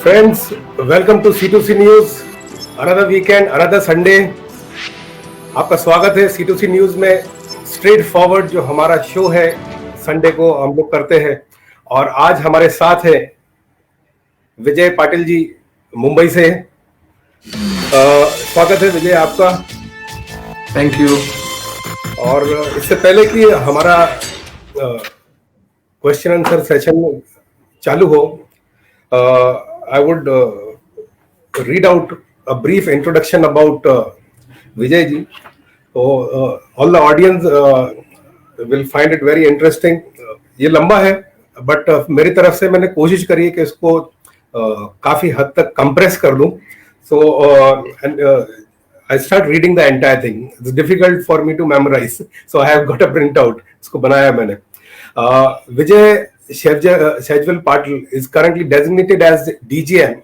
Friends, welcome to C2C News. Another weekend, another Sunday. आपका स्वागत है C2C न्यूज में। स्ट्रेट फॉरवर्ड जो हमारा शो है संडे को हम लोग करते हैं, और आज हमारे साथ है विजय पाटिल जी मुंबई से। स्वागत है विजय आपका। Thank you. और इससे पहले कि हमारा क्वेश्चन आंसर सेशन चालू हो, I would read out a brief introduction about Vijay ji. So all the audience will find it very interesting. ये लंबा है, but मेरी तरफ से मैंने कोशिश करी है कि इसको काफी हद तक कंप्रेस कर लूं. So and I start reading the entire thing. It's difficult for me to memorize, so I have got a printout. इसको बनाया मैंने. Vijay Shejwal Patil is currently designated as DGM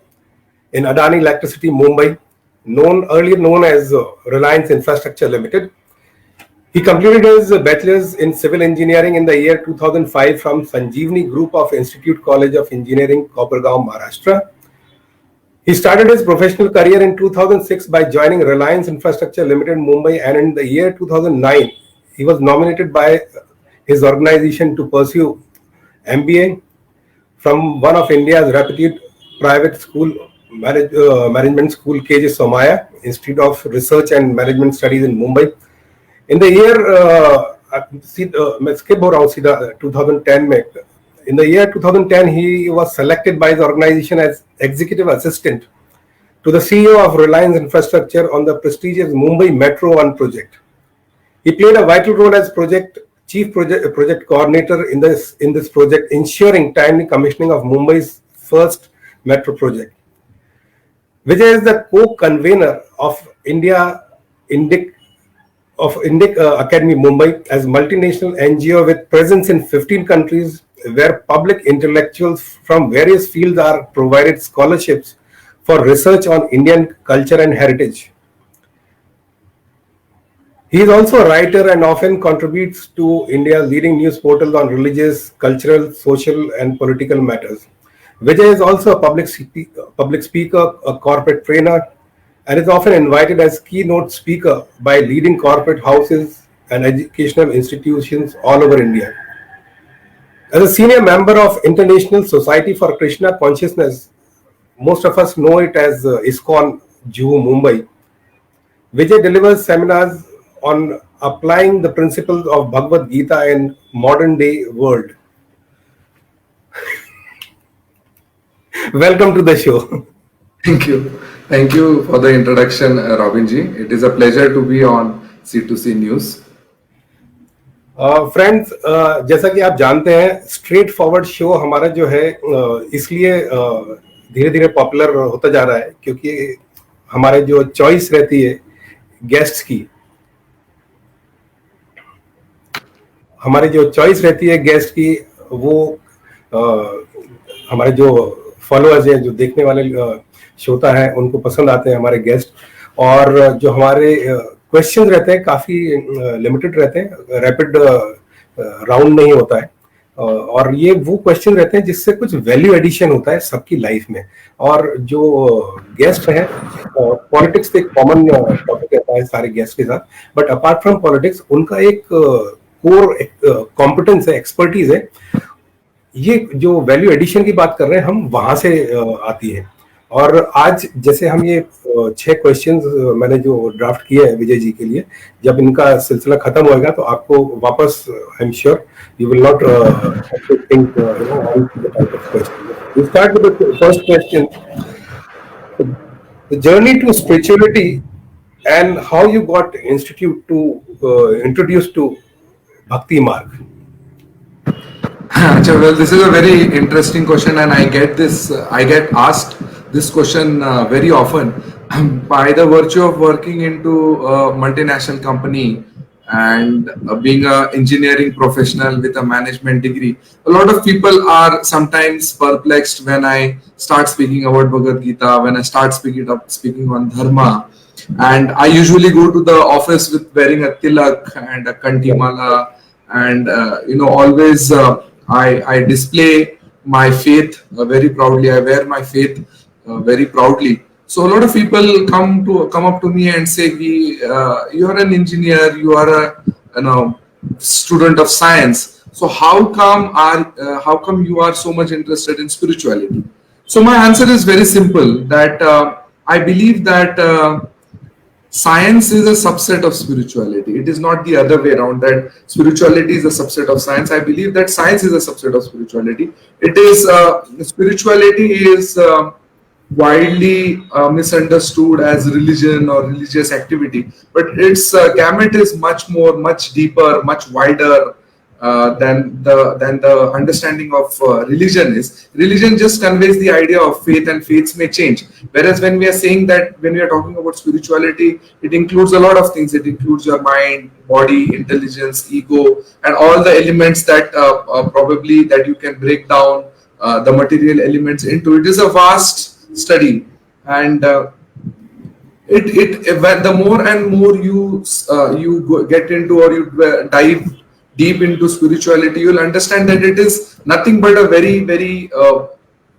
in Adani Electricity Mumbai, earlier known as Reliance Infrastructure Limited. He completed his bachelor's in civil engineering in the year 2005 from Sanjeevani Group of Institute College of Engineering, Kopargaon, Maharashtra. He started his professional career in 2006 by joining Reliance Infrastructure Limited Mumbai, and in the year 2009 he was nominated by his organization to pursue MBA from one of India's reputed private school management school, KJ Somaya Institute of Research and Management Studies in Mumbai. In the year skip ho raha hu seedha 2010 mein. In the year 2010 he was selected by his organization as executive assistant to the CEO of Reliance Infrastructure on the prestigious Mumbai Metro 1 project. He played a vital role as Chief Project Coordinator in this project, ensuring timely commissioning of Mumbai's first metro project. Vijay is the co-convener of Indic Academy Mumbai, as multinational NGO with presence in 15 countries, where public intellectuals from various fields are provided scholarships for research on Indian culture and heritage. He is also a writer and often contributes to India's leading news portals on religious, cultural, social, and political matters. Vijay is also a public speaker, a corporate trainer, and is often invited as keynote speaker by leading corporate houses and educational institutions all over India. As a senior member of International Society for Krishna Consciousness, most of us know it as ISKCON, Juhu, Mumbai, Vijay delivers seminars on applying the principles of Bhagavad Gita in modern day world. Welcome to the show. Thank you. Thank you for the introduction, Robin ji. It is a pleasure to be on C2C News. Friends, जैसा कि आप जानते हैं, straight forward show हमारा जो है इसलिए धीरे धीरे पॉपुलर होता जा रहा है क्योंकि हमारे जो चॉइस रहती है गेस्ट्स की, वो हमारे जो फॉलोअर्स हैं, जो देखने वाले श्रोता हैं, उनको पसंद आते हैं हमारे गेस्ट। और जो हमारे क्वेश्चन रहते हैं काफ़ी लिमिटेड रहते हैं, रैपिड राउंड नहीं होता है, और ये वो क्वेश्चन रहते हैं जिससे कुछ वैल्यू एडिशन होता है सबकी लाइफ में। और जो गेस्ट हैं, पॉलिटिक्स एक कॉमन टॉपिक रहता है सारे गेस्ट के साथ, बट अपार्ट फ्रॉम पॉलिटिक्स उनका एक कोर कॉम्पिटेंस है, एक्सपर्टीज है। ये जो वैल्यू एडिशन की बात कर रहे हैं हम, वहां से आती है। और आज जैसे हम ये 6 क्वेश्चंस मैंने जो ड्राफ्ट किए हैं विजय जी के लिए, जब इनका सिलसिला खत्म होएगा तो आपको वापस, I am sure you will not think we start with the first question, the journey to spirituality and how you got introduced to Bhakti Marg. Well, this is a very interesting question, and I get asked this question very often. By the virtue of working into a multinational company and being an engineering professional with a management degree, a lot of people are sometimes perplexed when I start speaking about Bhagavad Gita, when I start speaking on dharma. And I usually go to the office with wearing a tilak and a kanti mala, and always I display my faith very proudly. I wear my faith very proudly. So a lot of people come up to me and say, "You are an engineer, you are a student of science. So how come you are so much interested in spirituality?" So my answer is very simple. That I believe that. Science is a subset of spirituality. It is not the other way around, that spirituality is a subset of science. I believe that science is a subset of spirituality. It is spirituality is widely misunderstood as religion or religious activity, but its gamut is much deeper, much wider than the understanding of religion is. Religion just conveys the idea of faith, and faiths may change. Whereas when we are saying that, when we are talking about spirituality, it includes a lot of things. It includes your mind, body, intelligence, ego, and all the elements that probably that you can break down the material elements into. It is a vast study, and when the more and more get into, or you dive deep into spirituality, you'll understand that it is nothing but a very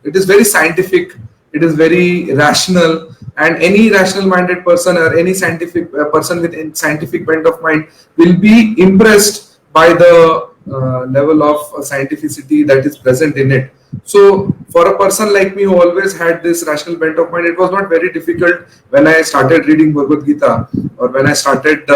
it is very scientific, it is very rational, and any rational minded person or any scientific person with a scientific bent of mind will be impressed by the level of scientificity that is present in it. So for a person like me who always had this rational bent of mind, it was not very difficult when I started reading Bhagavad Gita, or when I started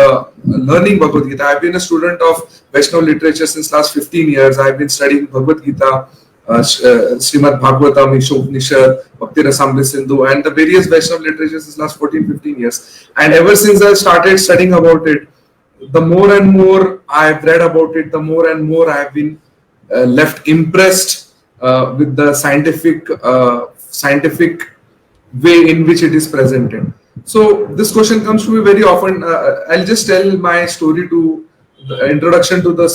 learning Bhagavad Gita. I've been a student of Vaishnav literature since last 15 years. I've been studying Bhagavad Gita, Srimad Bhagavatam, Ishopanishad, Bhakti Rasamrita Sindhu, and the various Vaishnav literature since last 14-15 years. And ever since I started studying about it, the more and more I've read about it, the more and more I've been left impressed with the scientific way in which it is presented. So this question comes to me very often. I'll just tell my story to the introduction to the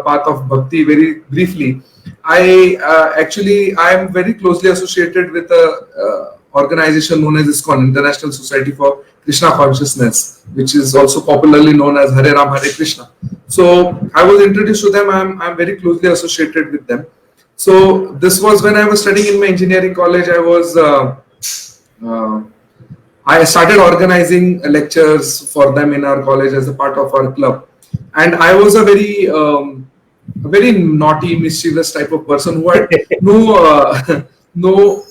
path of bhakti very briefly. I am very closely associated with a organization known as ISKCON, International Society for Krishna Consciousness, which is also popularly known as Hare Ram Hare Krishna. So I was introduced to them. I'm very closely associated with them. So this was when I was studying in my engineering college. I started organizing lectures for them in our college as a part of our club, and I was a very naughty, mischievous type of person who had no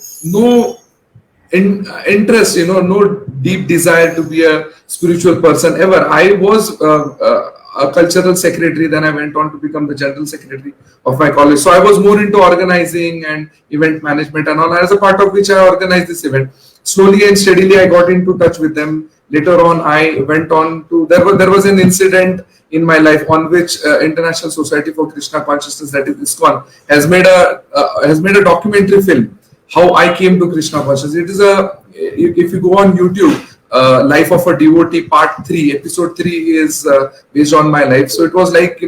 interest, no deep desire to be a spiritual person ever. I was a cultural secretary, then I went on to become the general secretary of my college. So I was more into organizing and event management and all, as a part of which I organized this event. Slowly and steadily I got into touch with them. Later on I went on to, there was an incident in my life on which International Society for Krishna Consciousness, that is ISKCON, has made a documentary film, how I came to Krishna Consciousness. It is if you go on YouTube, Life of a Devotee Part 3, Episode 3 is based on my life. So it was like,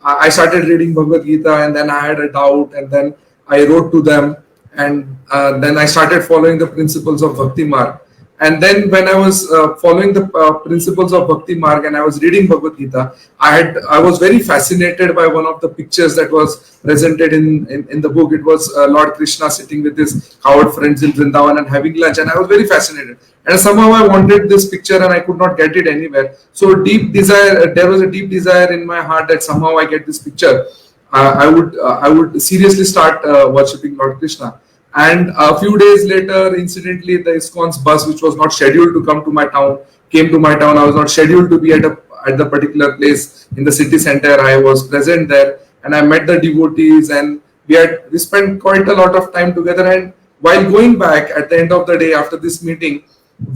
I started reading Bhagavad Gita, and then I had a doubt, and then I wrote to them, and then I started following the principles of Bhakti Marg. And then when I was following the principles of Bhakti Marg and I was reading Bhagavad Gita, I was very fascinated by one of the pictures that was presented in the book. It was Lord Krishna sitting with his cowherd friends in Vrindavan and having lunch, and I was very fascinated. And somehow I wanted this picture and I could not get it anywhere. So there was a deep desire in my heart that somehow I get this picture. I would seriously start worshipping Lord Krishna. And a few days later, incidentally, the ISKCON's bus, which was not scheduled to come to my town, came to my town. I was not scheduled to be at the particular place in the city center. I was present there, and I met the devotees, and we spent quite a lot of time together. And while going back at the end of the day after this meeting,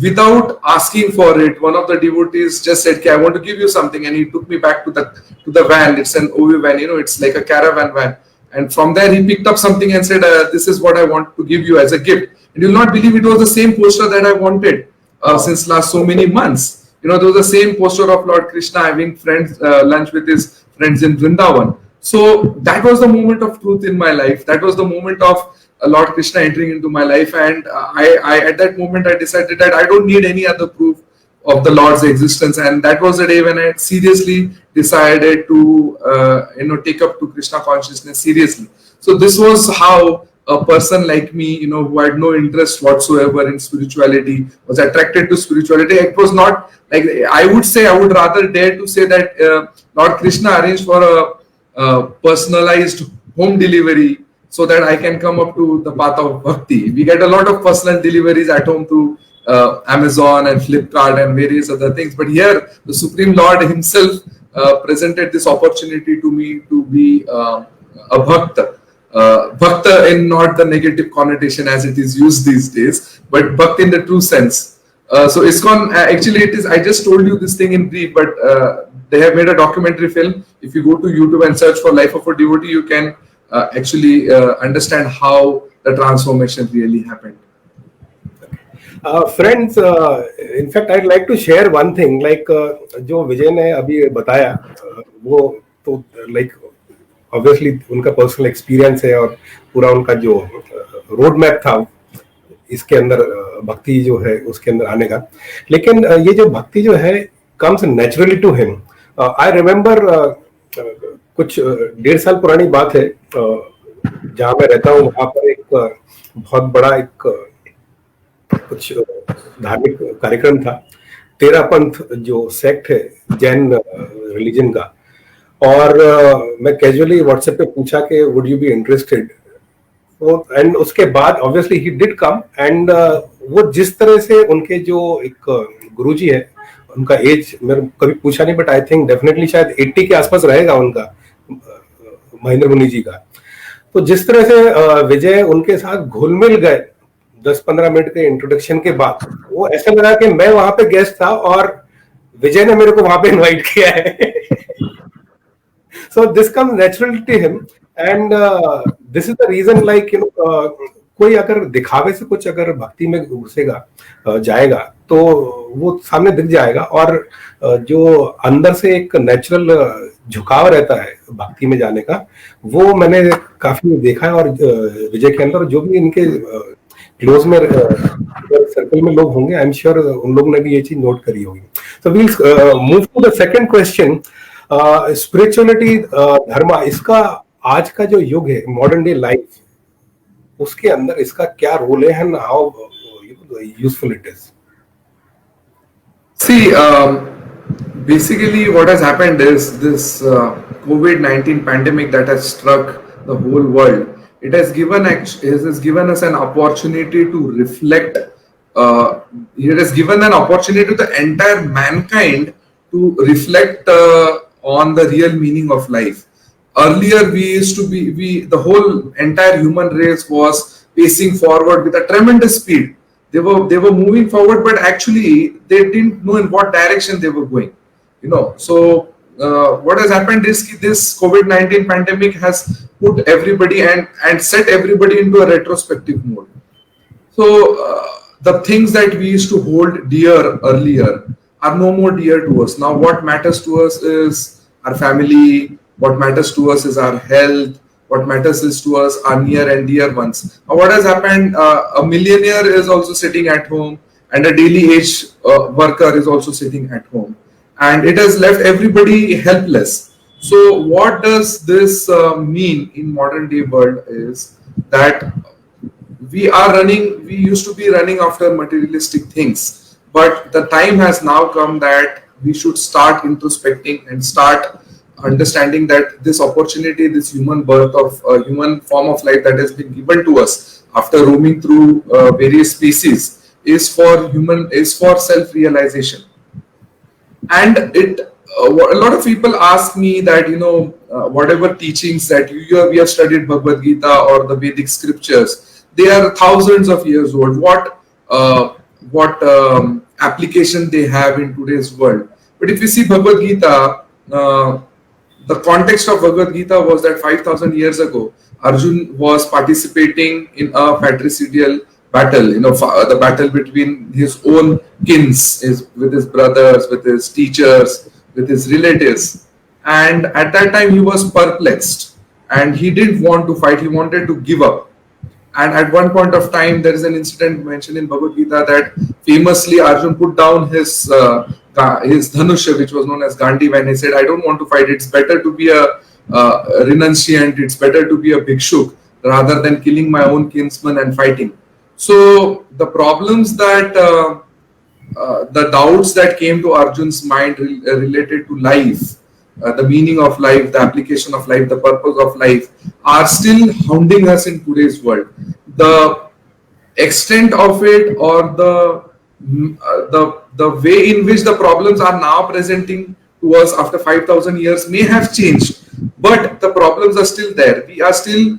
without asking for it, one of the devotees just said, "Okay, I want to give you something," and he took me back to the van. It's an OV van, it's like a caravan van. And from there, he picked up something and said, "This is what I want to give you as a gift." And you'll not believe, it was the same poster that I wanted since last so many months. There was the same poster of Lord Krishna having lunch with his friends in Vrindavan. So that was the moment of truth in my life. That was the moment of Lord Krishna entering into my life. And I at that moment, I decided that I don't need any other proof of the Lord's existence. And that was the day when I seriously decided to take up to Krishna consciousness seriously. So this was how a person like me, who had no interest whatsoever in spirituality, was attracted to spirituality. It was not like, I would rather dare to say that Lord Krishna arranged for a personalized home delivery so that I can come up to the path of bhakti. We get a lot of personal deliveries at home through Amazon and Flipkart and various other things. But here, the Supreme Lord Himself presented this opportunity to me to be a bhakta. Bhakta in not the negative connotation as it is used these days, but bhakta in the true sense. So ISKCON, actually it is, I just told you this thing in brief, but they have made a documentary film. If you go to YouTube and search for Life of a Devotee, you can actually understand how the transformation really happened. Friends, in fact, I'd like to share one thing. Like जो विजय ने अभी बताया, वो तो like obviously उनका personal experience है और पूरा उनका जो रोड मैप था इसके अंदर भक्ति जो है उसके अंदर आने का. लेकिन ये जो भक्ति जो है comes naturally to him. I remember कुछ 1.5 साल पुरानी बात है, जहाँ मैं रहता हूँ वहाँ पर एक बहुत बड़ा एक कुछ धार्मिक कार्यक्रम था. तेरापंथ जो सेक्ट है जैन रिलीजन का, और मैं कैजुअली व्हाट्सएप पे पूछा कि would you be interested, and उसके बाद obviously he did come. And वो जिस तरह से उनके जो एक गुरुजी है, उनका एज मैंने कभी पूछा नहीं, बट आई थिंक डेफिनेटली शायद 80 के आसपास रहेगा उनका, महेंद्र मुनि जी का. तो जिस तरह से विजय उनके साथ घुल मिल गए 10-15 मिनट के इंट्रोडक्शन के बाद, वो ऐसा लगा कि मैं वहां पे गेस्ट था और विजय ने मेरे को वहां पे इनवाइट किया है. So this comes naturally to him, and this is the reason, like कोई अगर दिखावे से कुछ अगर भक्ति में घुसेगा जाएगा तो वो सामने दिख जाएगा, और जो अंदर से एक नेचुरल झुकाव रहता है भक्ति में जाने का, वो मैंने काफी देखा है. और विजय के अंदर जो भी इनके क्लोज में सर्कल में लोग होंगे, आई एम श्योर उन लोगों ने भी ये चीज नोट करी होगी. So we'll move to the second question. Spirituality धर्म, इसका आज का जो युग है, मॉडर्न डे लाइफ, उसके अंदर इसका क्या रोल है and how useful it is? See, basically what has happened is this COVID-19 pandemic that has struck the whole world. It has given us an opportunity to reflect. It has given an opportunity to the entire mankind to reflect on the real meaning of life. Earlier, the whole entire human race was pacing forward with a tremendous speed. They were moving forward, but actually they didn't know in what direction they were going. So what has happened is this COVID-19 pandemic has put everybody and set everybody into a retrospective mode. So the things that we used to hold dear earlier are no more dear to us. Now what matters to us is our family, what matters to us is our health, what matters is to us our near and dear ones. Now what has happened, a millionaire is also sitting at home, and a daily age worker is also sitting at home, and it has left everybody helpless. So what does this mean in modern day world is that we used to be running after materialistic things, but the time has now come that we should start introspecting and start understanding that this opportunity, this human birth of a human form of life that has been given to us after roaming through various species is for self-realization. And a lot of people ask me that whatever teachings that we have studied, Bhagavad Gita or the Vedic scriptures, they are thousands of years old. What application they have in today's world? But if you see Bhagavad Gita, the context of Bhagavad Gita was that 5,000 years ago, Arjun was participating in a fratricidal battle, the battle between his own kins, with his brothers, with his teachers, with his relatives. And at that time, he was perplexed and he didn't want to fight, he wanted to give up. And at one point of time, there is an incident mentioned in Bhagavad Gita that famously Arjun put down his Dhanusha, which was known as Gandhi, when he said, I don't want to fight. It's better to be a renunciant. It's better to be a bhikshuk rather than killing my own kinsman and fighting. So the problems that the doubts that came to Arjun's mind related to life, the meaning of life, the application of life, the purpose of life, are still hounding us in today's world. The extent of it, or the way in which the problems are now presenting to us after 5,000 years may have changed, but the problems are still there. We are still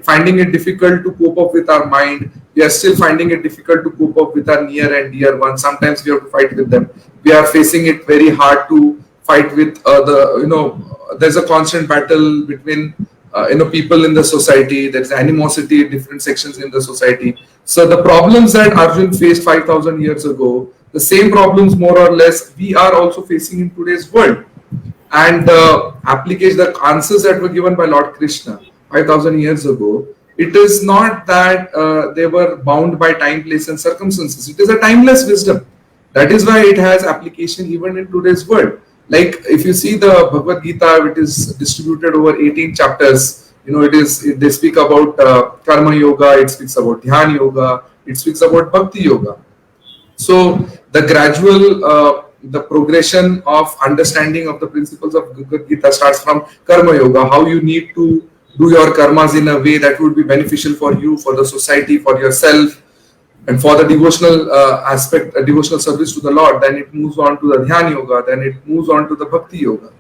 finding it difficult to cope up with our mind. We are still finding it difficult to cope up with our near and dear ones. Sometimes we have to fight with them. We are facing it very hard to fight with there's a constant battle between people in the society. There's animosity in different sections in the society. So the problems that Arjun faced 5,000 years ago, the same problems more or less we are also facing in today's world. And the answers that were given by Lord Krishna 5,000 years ago, it is not that they were bound by time, place and circumstances. It is a timeless wisdom. That is why it has application even in today's world. Like if you see the Bhagavad Gita, it is distributed over 18 chapters. They speak about karma yoga, it speaks about dhyana yoga, it speaks about bhakti yoga. So the gradual the progression of understanding of the principles of Bhagavad Gita starts from karma yoga, how you need to do your karmas in a way that would be beneficial for you, for the society, for yourself, and for the devotional aspect, devotional service to the Lord. Then it moves on to the dhyana yoga, then it moves on to the bhakti yoga.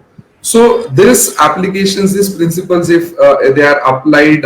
So these applications, these principles, if they are applied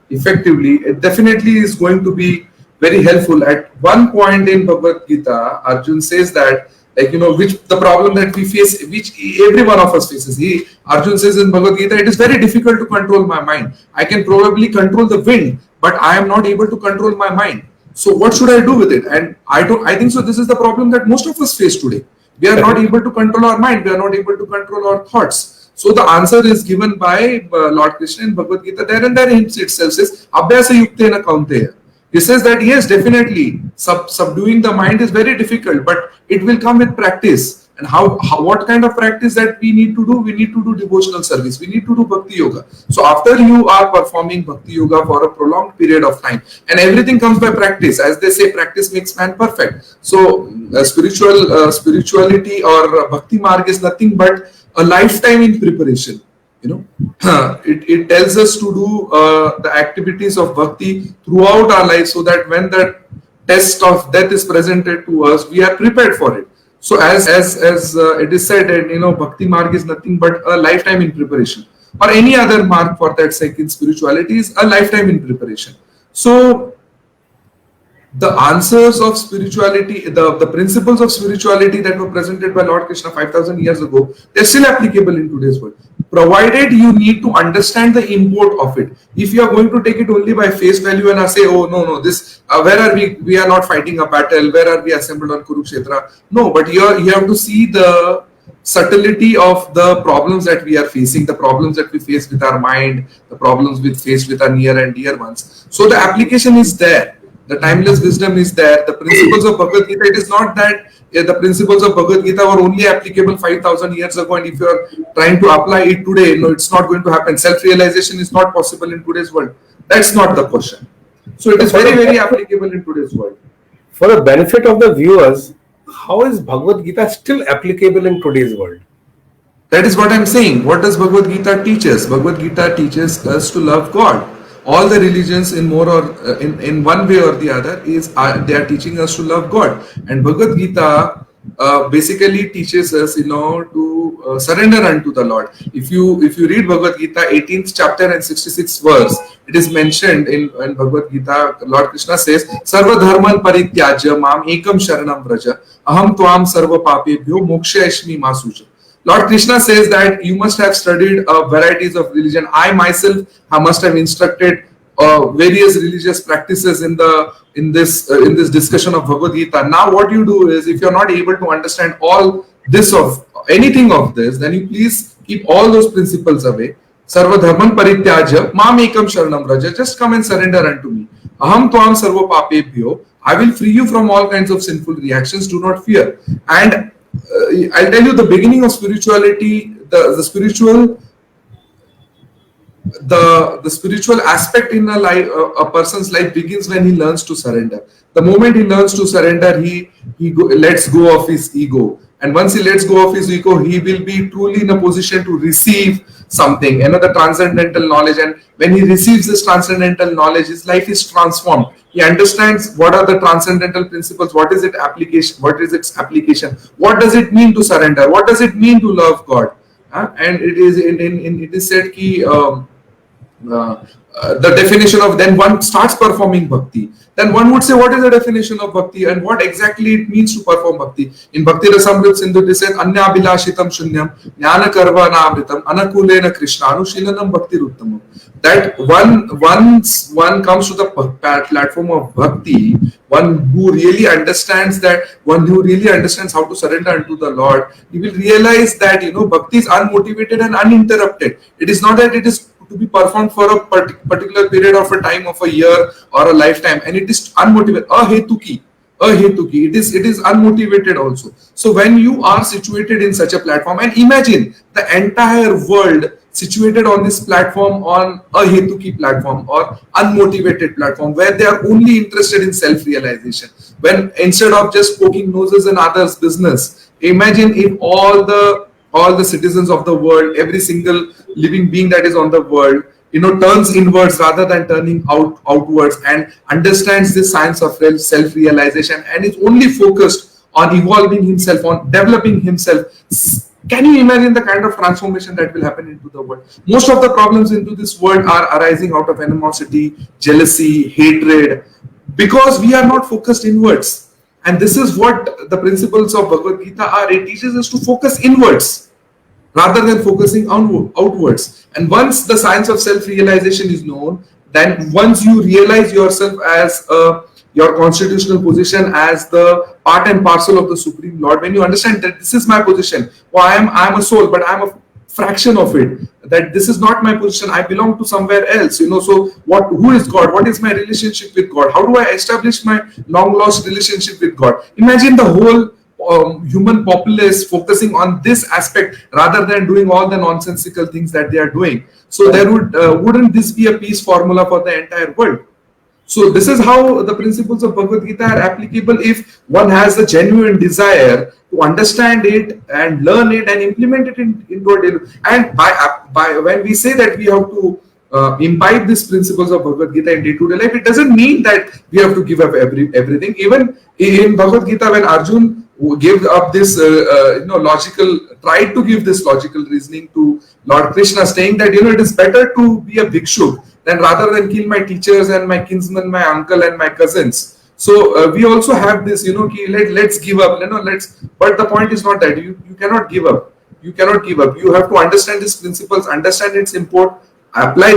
effectively, it definitely is going to be very helpful. At one point in Bhagavad Gita, Arjun says that, which the problem that we face, which every one of us faces. Arjun says in Bhagavad Gita, it is very difficult to control my mind. I can probably control the wind, but I am not able to control my mind. So what should I do with it? And I think so this is the problem that most of us face today. We are not able to control our mind. We are not able to control our thoughts. So the answer is given by Lord Krishna in Bhagavad Gita. There and there itself says, Abhyasa yuktena kaunteya. He says that yes, definitely, subduing the mind is very difficult, but it will come with practice. And what kind of practice that we need to do? We need to do devotional service. We need to do bhakti yoga. So after you are performing bhakti yoga for a prolonged period of time, and everything comes by practice, as they say, practice makes man perfect. So spirituality or bhakti marg is nothing but a lifetime in preparation. It tells us to do the activities of bhakti throughout our life, so that when the test of death is presented to us, we are prepared for it. So as it is said, and bhakti marg is nothing but a lifetime in preparation, or any other mark for that sake in spirituality is a lifetime in preparation. So the answers of spirituality, the principles of spirituality that were presented by Lord Krishna 5,000 years ago, they're still applicable in today's world, provided you need to understand the import of it. If you are going to take it only by face value and say, oh no, this where are we are not fighting a battle, where are we assembled on Kurukshetra? No, but you have to see the subtlety of the problems that we are facing, the problems that we face with our mind, the problems we face with our near and dear ones. So the application is there. The timeless wisdom is there. The principles of Bhagavad Gita, it is not that the principles of Bhagavad Gita were only applicable 5,000 years ago, and if you are trying to apply it today, no, it's not going to happen. Self-realization is not possible in today's world. That's not the question. So it is very, very applicable in today's world. For the benefit of the viewers, how is Bhagavad Gita still applicable in today's world? That is what I'm saying. What does Bhagavad Gita teach us? Bhagavad Gita teaches us to love God. All the religions in more or in one way or the other they are teaching us to love God, and Bhagavad Gita basically teaches us to surrender unto the Lord. If you read Bhagavad Gita 18th chapter and 66th verse, it is mentioned in Bhagavad Gita. Lord Krishna says, Sarva dharman parityajya mam ekam sharanam vraja aham tvam sarva papebhyo mokshayashmi masuja. Lord Krishna says that you must have studied varieties of religion. I myself must have instructed various religious practices in this discussion of Bhagavad Gita. Now what you do is, if you are not able to understand all this of anything of this, then you please keep all those principles away. Sarva dharman parityajya mam ekam sharanam vraja. Just come and surrender unto me. Aham tvam sarva papebhyo. I will free you from all kinds of sinful reactions. Do not fear. And I'll tell you, the beginning of spirituality, the spiritual the spiritual aspect in a person's life begins when he learns to surrender. The moment he learns to surrender, lets go of his ego, and once he lets go of his ego, he will be truly in a position to receive something, the transcendental knowledge. And when he receives this transcendental knowledge, his life is transformed. He understands what are the transcendental principles, what is its application, what does it mean to surrender, what does it mean to love God. And it is said ki the definition of, then one starts performing bhakti. Then one would say, what is the definition of bhakti and what exactly it means to perform bhakti? In Bhakti Rasamrit Sindhu, it is said, Anya Abhilashitam Shunyam, Jnana Karva Namritam, Anakulena Krishna, Anushilanam Bhakti Ruttamam. That once one comes to the platform of bhakti, one who really understands how to surrender unto the Lord, he will realize that bhakti is unmotivated and uninterrupted. It is not that it is to be performed for a particular period of a time of a year or a lifetime, and it is unmotivated, ahetuki. It is unmotivated also. So when you are situated in such a platform, and imagine the entire world situated on this platform, on a hetuki platform or unmotivated platform, where they are only interested in self-realization, when instead of just poking noses in others' business, imagine if all the citizens of the world, every single living being that is on the world, turns inwards rather than turning outwards, and understands this science of self-realization and is only focused on evolving himself, on developing himself. Can you imagine the kind of transformation that will happen into the world? Most of the problems into this world are arising out of animosity, jealousy, hatred, because we are not focused inwards. And this is what the principles of Bhagavad Gita are. It teaches us to focus inwards rather than focusing outwards. And once the science of self-realization is known, then once you realize yourself as your constitutional position as the part and parcel of the Supreme Lord, when you understand that this is my position, I am a soul, but I am a fraction of it, that this is not my position, I belong to somewhere else, so who is God, what is my relationship with God, how do I establish my long lost relationship with God? Imagine the whole human populace focusing on this aspect rather than doing all the nonsensical things that they are doing. So there wouldn't this be a peace formula for the entire world? So this is how the principles of Bhagavad Gita are applicable if one has a genuine desire to understand it and learn it and implement it into a daily. And by when we say that we have to imbibe these principles of Bhagavad Gita in day-to-day life, it doesn't mean that we have to give up everything. Even in Bhagavad Gita, when Arjun gave up this tried to give this logical reasoning to Lord Krishna, saying that it is better to be a bhikshu than rather than kill my teachers and my kinsmen, my uncle and my cousins. So we also have this, let's give up, but the point is not that you cannot give up. You cannot give up. You have to understand these principles, understand its import, apply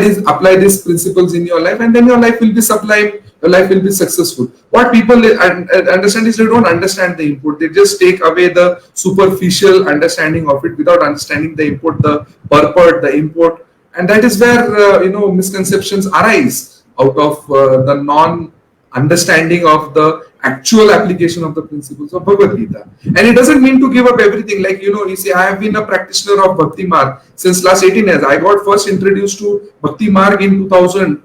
these principles in your life, and then your life will be sublime, your life will be successful. What people understand is they don't understand the import. They just take away the superficial understanding of it without understanding the import, the purport, the import. And that is where misconceptions arise out of the non-understanding of the actual application of the principles of Bhagavad Gita. And it doesn't mean to give up everything. Like, you see, I have been a practitioner of Bhakti Marg since last 18 years. I got first introduced to Bhakti Marg in 2000.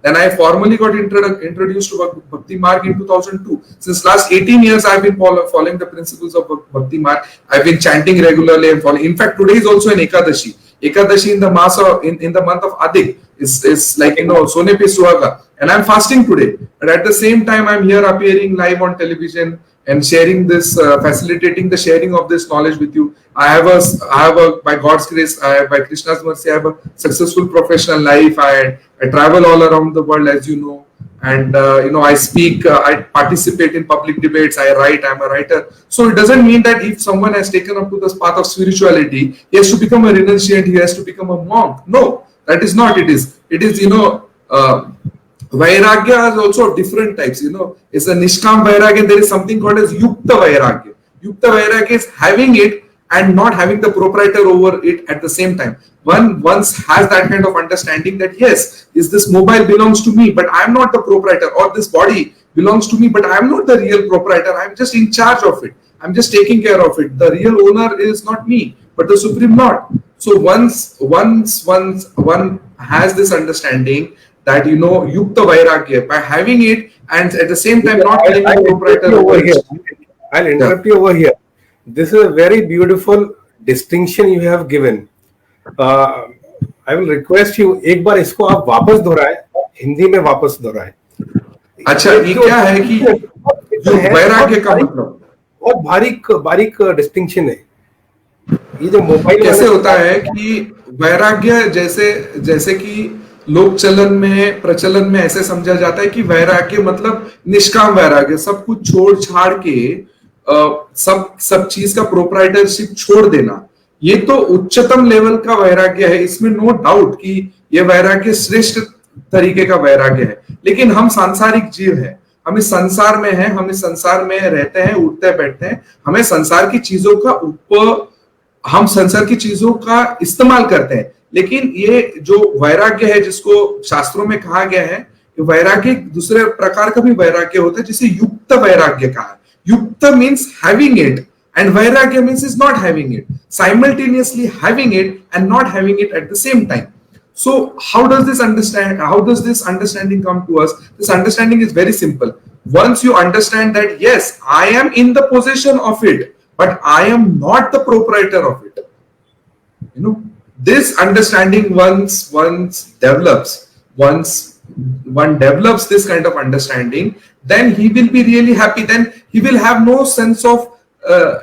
Then I formally got introduced to Bhakti Marg in 2002. Since last 18 years, I've been following the principles of Bhakti Marg. I've been chanting regularly and following. In fact, today is also an Ekadashi. Ekadashi in the month of Adhik is like, Sone Pe Suhaga. And I'm fasting today. But at the same time, I'm here appearing live on television and sharing this, facilitating the sharing of this knowledge with you. I have by God's grace, by Krishna's mercy, I have a successful professional life. I travel all around the world, as you know. And, I speak, I participate in public debates, I write, I'm a writer. So it doesn't mean that if someone has taken up to this path of spirituality, he has to become a renunciant, he has to become a monk. No, that is not it is. It is, Vairagya has also different types, It's a Nishkam Vairagya, there is something called as Yukta Vairagya. Yukta Vairagya is having it and not having the proprietor over it at the same time. One once has that kind of understanding that, yes, this mobile belongs to me, but I'm not the proprietor, or this body belongs to me, but I'm not the real proprietor. I'm just in charge of it. I'm just taking care of it. The real owner is not me, but the Supreme not. So once one has this understanding that Yukta Vairagya, by having it and at the same time not I'll, claiming I'll interrupt proprietor you over over here. it. I'll Yeah. interrupt you over here. This is a very beautiful distinction you have given. Uh, I will request you एक बार इसको आप वापस दोहराएं, हिंदी में वापस दोहराएं. अच्छा, ये जो क्या है कि जो है वैराग्य का मतलब बहुत बारीक बारीक डिस्टिंक्शन है. ये जो मोबाइल कैसे वाले होता है कि वैराग्य जैसे जैसे कि लोक चलन में प्रचलन में ऐसे समझा जाता है कि वैराग्य मतलब निष्काम वैराग्य, सब कुछ छोड़ छाड़ के सब सब चीज का प्रोप्राइटरशिप छोड़ देना, ये तो उच्चतम लेवल का वैराग्य है. इसमें नो डाउट कि ये वैराग्य श्रेष्ठ तरीके का वैराग्य है. लेकिन हम सांसारिक जीव हैं, हम इस संसार में हैं, हम इस संसार में रहते हैं, उठते बैठते हैं, हमें संसार की चीजों का हम संसार की चीजों का इस्तेमाल करते हैं. लेकिन ये जो वैराग्य है जिसको शास्त्रों में कहा गया है, वैराग्य दूसरे प्रकार का भी वैराग्य होता है जिसे युक्त वैराग्य कहा है. युक्त means having it and vairagya means is not having it, simultaneously having it and not having it at the same time. So how does this understanding come to us? This understanding is very simple. Once you understand that yes, I am in the possession of it, but I am not the proprietor of it, this understanding once develops, once one develops this kind of understanding, then he will be really happy. Then he will have no sense of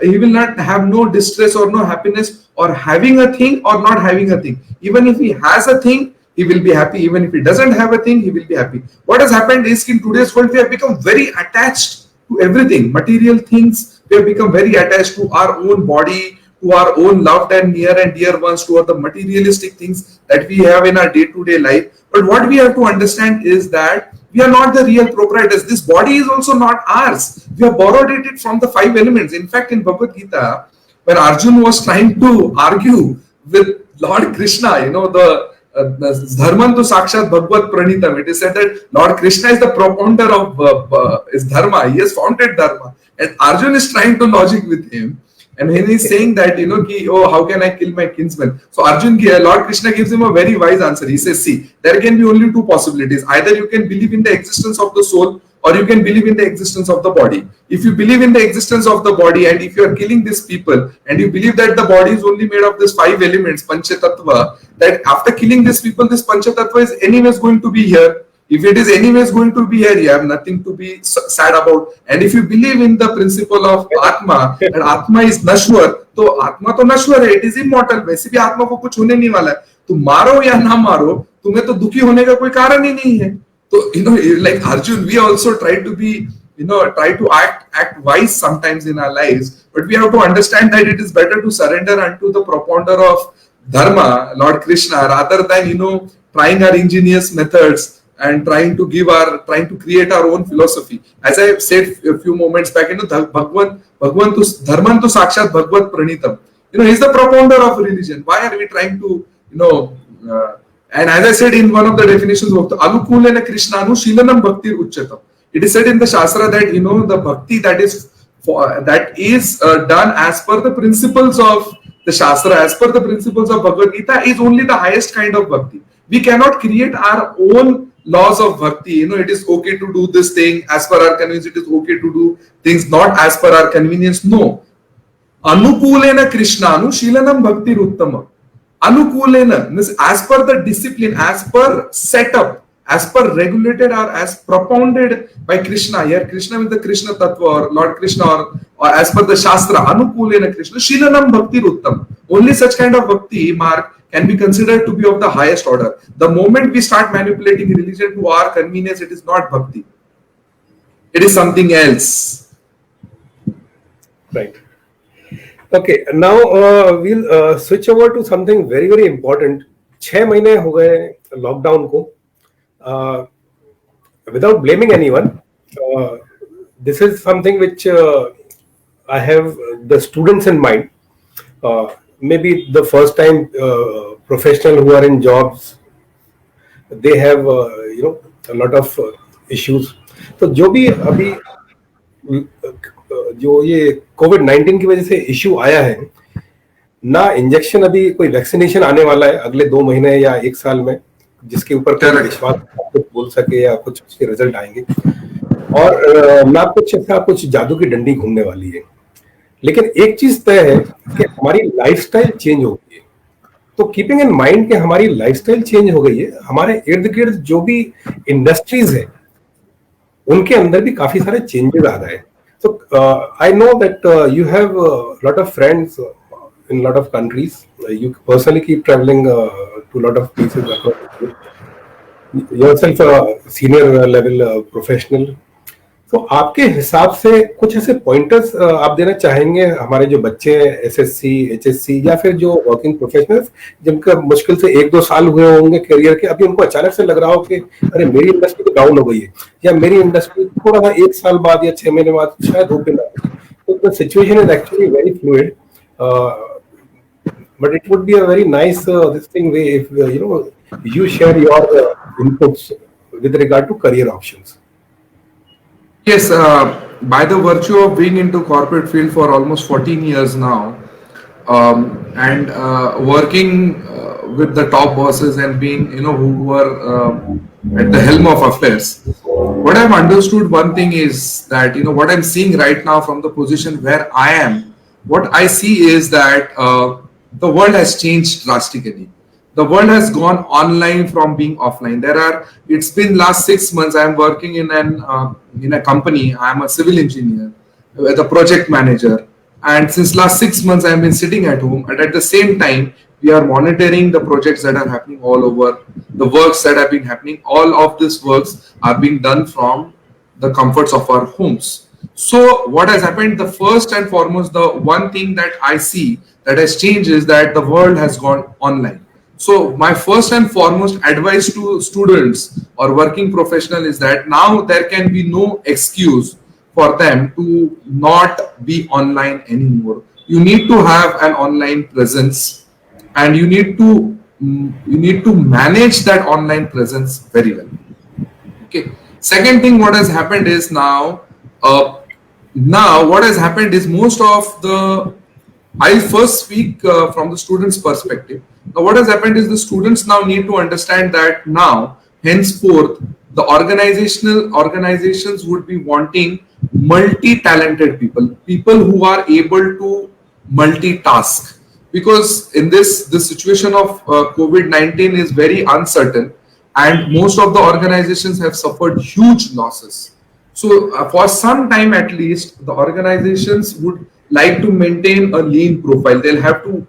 he will not have no distress or no happiness or having a thing or not having a thing. Even if he has a thing, he will be happy. Even if he doesn't have a thing, he will be happy. What has happened is in today's world we have become very attached to everything, material things. We have become very attached to our own body, to our own loved and near and dear ones, to the materialistic things that we have in our day-to-day life. But what we have to understand is that we are not the real proprietors. This body is also not ours. We have borrowed it from the 5 elements. In fact, in Bhagavad Gita, when Arjun was trying to argue with Lord Krishna, the Dharmantu Sakshat Bhagavad Pranitam, it is said that Lord Krishna is the propounder of is Dharma. He has founded Dharma. And Arjun is trying to logic with him. And when he's saying that, how can I kill my kinsman? So Lord Krishna gives him a very wise answer. He says, see, there can be only 2 possibilities. Either you can believe in the existence of the soul, or you can believe in the existence of the body. If you believe in the existence of the body, and if you are killing these people, and you believe that the body is only made of these 5 elements, Panchatattva, that after killing these people, this Panchatattva is anyways going to be here. If it is anyways going to be here, you have nothing to be sad about. And if you believe in the principle of Atma, that Atma is Nashwar, तो Atma तो नश्वर है, it is immortal. वैसे भी आत्मा को कुछ होने नहीं वाला है. तुम मारो या ना मारो, तुम्हें तो दुखी होने का कोई कारण ही नहीं है. तो like Arjun, we also try to be, try to act wise sometimes in our lives, but we have to understand that it is better to surrender unto the propounder of Dharma, Lord Krishna, rather than trying our ingenious methods and trying to create our own philosophy. As I said a few moments back, Bhagwan to Dharman to Sakshat Bhagavad Pranitam. He's the propounder of religion. Why are we trying to, and as I said in one of the definitions of the Anukulena Krishnanu Shilanam Bhaktir Uchatam. It is said in the Shastra that, the bhakti that is done as per the principles of the Shastra, as per the principles of Bhagavad Gita, is only the highest kind of bhakti. We cannot create our own laws of bhakti. It is okay to do this thing as per our convenience. It is okay to do things not as per our convenience. No. Anukulena Krishnanu Shilanam Bhakti Uttama. Anukulena means as per the discipline, as per setup, as per regulated or as propounded by Krishna. Here Krishna with the Krishna Tattva or Lord Krishna or as per the Shastra. Anukulena Krishna Shilanam Bhakti Uttama. Only such kind of bhakti, Mark, can be considered to be of the highest order. The moment we start manipulating religion to our convenience, it is not bhakti. It is something else. Right. Okay. Now we'll switch over to something very, very important. 6 महीने हो गए lockdown को. Without blaming anyone, this is something which I have the students in mind. Maybe the first time professional who are in jobs, they have a lot of issues. तो जो भी अभी जो ये कोविड-19 की वजह से इश्यू आया है, ना इंजेक्शन, अभी कोई वैक्सीनेशन आने वाला है अगले 2 महीने या 1 साल में, जिसके ऊपर कोई Correct. विश्वास कुछ बोल सके या कुछ उसके रिजल्ट आएंगे, और ना कुछ ऐसा कुछ जादू की डंडी घूमने वाली है। लेकिन एक चीज तय है कि हमारी लाइफस्टाइल चेंज हो गई है। तो कीपिंग इन माइंड कि हमारी लाइफस्टाइल चेंज हो गई है, हमारे इर्द गिर्द जो भी इंडस्ट्रीज है उनके अंदर भी काफी सारे चेंजेस आ गए। So I know that you have a lot of friends in a lot of countries. You personally keep traveling to a lot of places across the world. Yourself a senior level professional. तो आपके हिसाब से कुछ ऐसे pointers आप देना चाहेंगे हमारे जो बच्चे हैं, एसएससी, एचएससी या फिर जो वर्किंग प्रोफेशनल्स, जिनका मुश्किल से 1-2 साल हुए होंगे करियर के, अभी उनको अचानक से लग रहा हो कि अरे मेरी इंडस्ट्री तो डाउन हो गई है, या मेरी इंडस्ट्री थोड़ा सा 1 साल बाद या 6 महीने बाद शायद ओपन आ गई। तो the situation is actually very fluid, but it would be a very nice this thing way if you share your inputs with regard to career options. Yes, by the virtue of being into corporate field for almost 14 years now, and working with the top bosses and being, who were at the helm of affairs, what I've understood one thing is that, what I'm seeing right now from the position where I am, what I see is that the world has changed drastically. The world has gone online from being offline. It's been last 6 months. I'm working in a company. I'm a civil engineer, the project manager, and since last 6 months I've been sitting at home. And at the same time, we are monitoring the projects that are happening all over, the works that have been happening. All of these works are being done from the comforts of our homes. So what has happened? The first and foremost, the one thing that I see that has changed is that the world has gone online. So my first and foremost advice to students or working professional is that now there can be no excuse for them to not be online anymore. You need to have an online presence, and you need to manage that online presence very well. Okay. Second thing, what has happened is now what has happened is most of the I'll first speak from the students' perspective. Now, what has happened is the students now need to understand that now, henceforth, the organizations would be wanting multi-talented people who are able to multitask. Because in this situation of COVID-19 is very uncertain, and most of the organizations have suffered huge losses. So for some time at least, the organizations would like to maintain a lean profile. They'll have to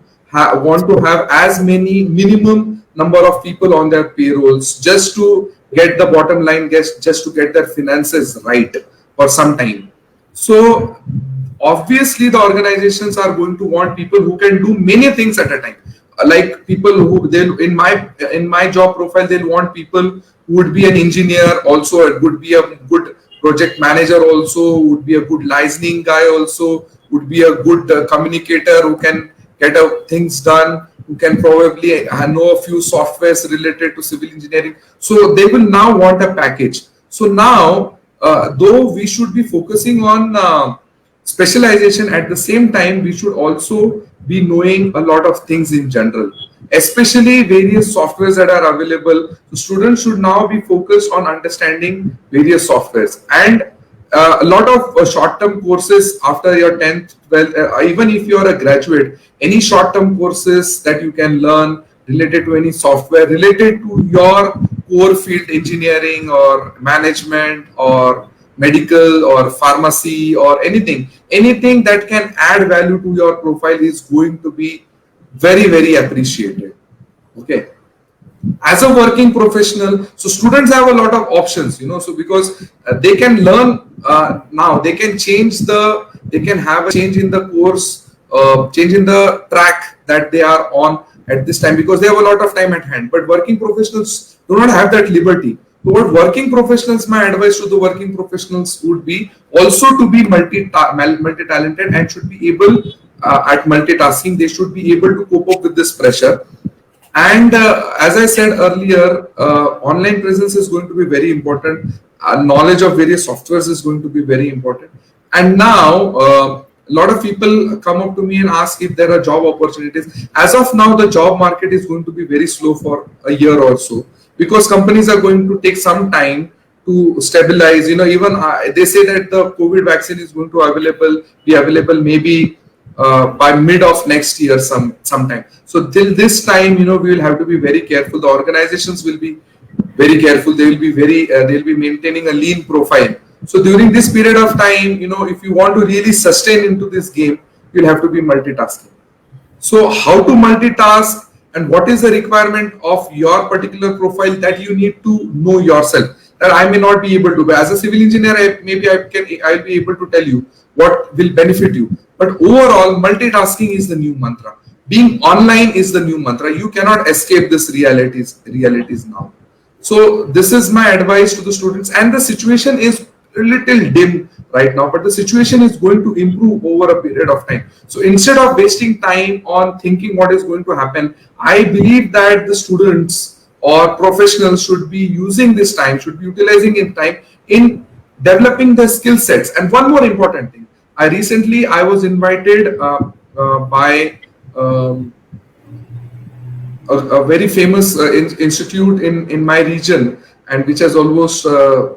want to have as many minimum number of people on their payrolls just to get the bottom line, just to get their finances right for some time. So obviously the organizations are going to want people who can do many things at a time. Like people who they'll in my job profile, they'll want people who would be an engineer also, it would be a good project manager also, would be a good licensing guy also, would be a good communicator who can get things done, who can probably know a few softwares related to civil engineering. So they will now want a package. So now, though we should be focusing on specialization, at the same time we should also be knowing a lot of things in general, especially various softwares that are available. So students should now be focused on understanding various softwares, and a lot of short-term courses after your 10th, 12th, even if you are a graduate, any short-term courses that you can learn related to any software, related to your core field, engineering or management or medical or pharmacy or anything that can add value to your profile is going to be very, very appreciated. Okay. As a working professional, so students have a lot of options, so because they can learn now, they can have a change in the course, change in the track that they are on at this time, because they have a lot of time at hand. But working professionals do not have that liberty. So what working professionals, my advice to the working professionals would be also to be multi-talented and should be able at multitasking. They should be able to cope up with this pressure. And as I said earlier, online presence is going to be very important. Knowledge of various softwares is going to be very important. And now a lot of people come up to me and ask if there are job opportunities. As of now, the job market is going to be very slow for a year or so, because companies are going to take some time to stabilize. Even they say that the COVID vaccine is going to be available maybe by mid of next year sometime. So till this time, we will have to be very careful. The organizations will be very careful. They will be they'll be maintaining a lean profile. So during this period of time, if you want to really sustain into this game, you'll have to be multitasking. So how to multitask and what is the requirement of your particular profile, that you need to know yourself. That I may not be able to, but as a civil engineer, I'll be able to tell you what will benefit you. But overall, multitasking is the new mantra. Being online is the new mantra. You cannot escape this realities now. So this is my advice to the students, and the situation is a little dim right now, but the situation is going to improve over a period of time. So instead of wasting time on thinking what is going to happen, I believe that the students or professionals should be using this time, should be utilizing in time in developing their skill sets. And one more important thing, I was invited by a very famous institute in my region, and which has almost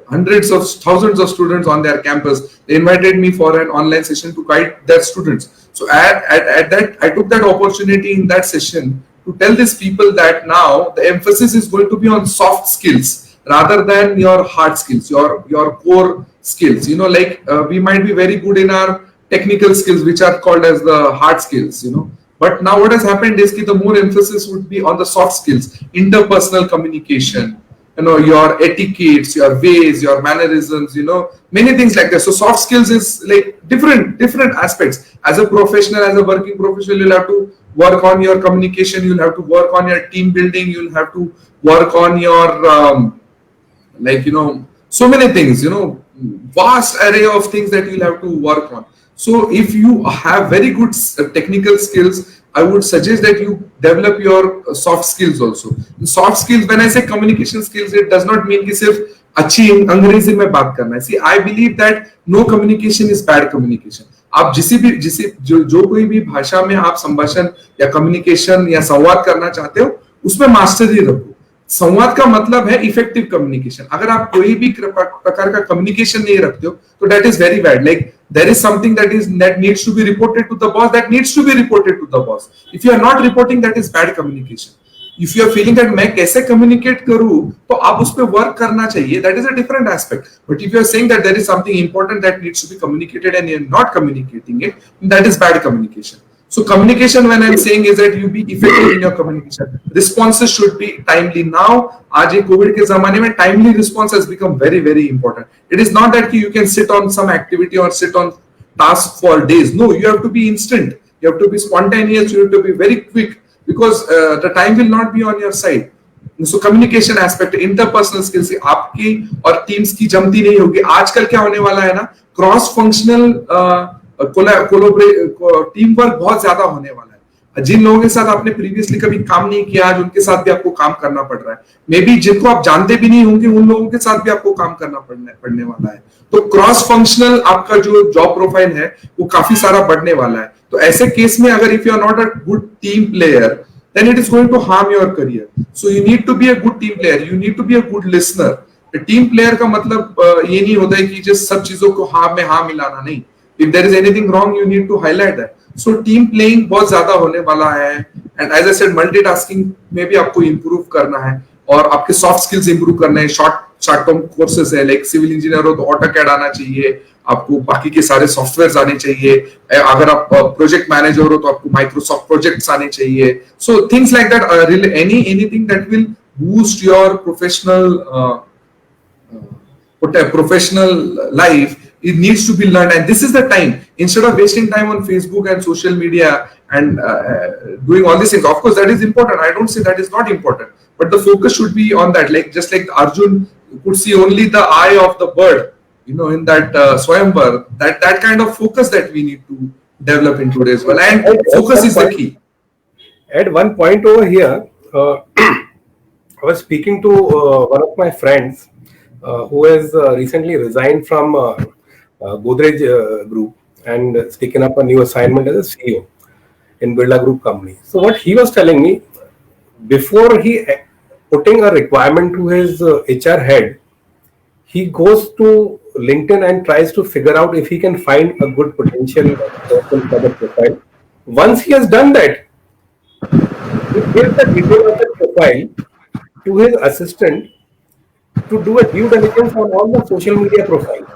hundreds of thousands of students on their campus. They invited me for an online session to guide their students. So at that, I took that opportunity in that session to tell these people that now the emphasis is going to be on soft skills rather than your hard skills, your core skills. We might be very good in our technical skills, which are called as the hard skills, But now what has happened is that the more emphasis would be on the soft skills, interpersonal communication, your etiquettes, your ways, your mannerisms, many things like that. So soft skills is like different aspects. As a professional, as a working professional, you'll have to work on your communication, you'll have to work on your team building, you'll have to work on your, so many things, vast array of things that you'll have to work on. So if you have very good technical skills, I would suggest that you develop your soft skills also. Soft skills, when I say communication skills, it does not mean कि सिर्फ अच्छी अंग्रेजी में बात करना है. See, I believe that no communication is bad communication. आप जो कोई भी भाषा में आप संभाषण या कम्युनिकेशन या संवाद करना चाहते हो, उसमें मास्टरी रखो. संवाद का मतलब है इफेक्टिव कम्युनिकेशन. अगर आप कोई भी प्रकार का कम्युनिकेशन नहीं रखते हो, तो that is very bad. Like there is something that needs to be reported to the boss, that needs to be reported to the boss. If you are not reporting, that is bad communication. If you are feeling that मैं कैसे communicate करूँ, तो आप उस पे work करना चाहिए. That is a different aspect. But if you are saying that there is something important that needs to be communicated and you are not communicating it, that is bad communication. So communication, when I'm saying, is that you be effective in your communication. Responses should be timely. Now, आज ये COVID के ज़माने में timely response has become very, very important. It is not that you can sit on some activity or sit on task for days. No, you have to be instant. You have to be spontaneous. You have to be very quick, because the time will not be on your side. So communication aspect, interpersonal skills, आपकी और teams की जमती नहीं होगी. आजकल क्या होने वाला है ना, cross functional टीम वर्क बहुत ज्यादा होने वाला है. जिन लोगों के साथ आपने प्रीवियसली कभी काम नहीं किया, आज उनके साथ भी आपको काम करना पड़ रहा है. मे बी जिनको आप जानते भी नहीं होंगे, उन लोगों के साथ भी आपको काम करना पड़ने वाला है. तो क्रॉस फंक्शनल आपका जो जॉब प्रोफाइल है वो काफी सारा बढ़ने वाला है. तो ऐसे केस में अगर if you are not a good team player, then it is going to harm your career. So you need to be a good team player. You need to be a good listener. Team player का मतलब ये नहीं होता है कि जिस सब चीजों को हाँ में हाँ मिलाना, नहीं. If there is anything wrong, you need to highlight that. So team playing बहुत ज्यादा होने वाला है. And as I said, multitasking में भी आपको improve करना है और आपके soft skills improve करना है. short term courses है, like civil engineer हो तो AutoCAD आना चाहिए, आपको बाकी के सारे सॉफ्टवेयर आने चाहिए. अगर आप प्रोजेक्ट मैनेजर हो तो आपको माइक्रोसॉफ्ट प्रोजेक्ट्स आने चाहिए. So things like that, anything that will boost your professional life, it needs to be learned. And this is the time, instead of wasting time on Facebook and social media and doing all these things. Of course that is important, I don't say that is not important, but the focus should be on that. Like just like Arjun could see only the eye of the bird, in that Swayamvar, that kind of focus that we need to develop in today's world. And focus is the key. At one point over here, I was speaking to one of my friends who has recently resigned from Godrej Group, and has taken up a new assignment as a CEO in Birla Group company. So what he was telling me, before he putting a requirement to his HR head, he goes to LinkedIn and tries to figure out if he can find a good potential person for the profile. Once he has done that, he gives the detail of the profile to his assistant to do a due diligence on all the social media profiles.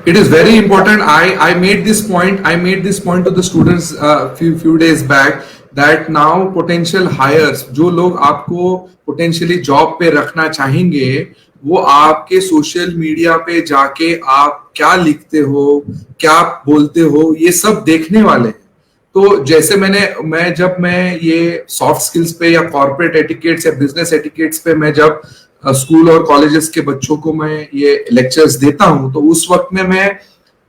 It is very important. I made this point. I made this point to the students few days back that now potential hires, जो लोग आपको potentially job पे रखना चाहेंगे, वो आपके social media पे जाके आप क्या लिखते हो, क्या बोलते हो, ये सब देखने वाले हैं. तो जैसे जब मैं ये सॉफ्ट स्किल्स पे या कॉर्पोरेट एटिकेट्स या बिजनेस एटिकेट्स पे मैं जब स्कूल और कॉलेजेस के बच्चों को मैं ये लेक्चर्स देता हूं, तो उस वक्त में मैं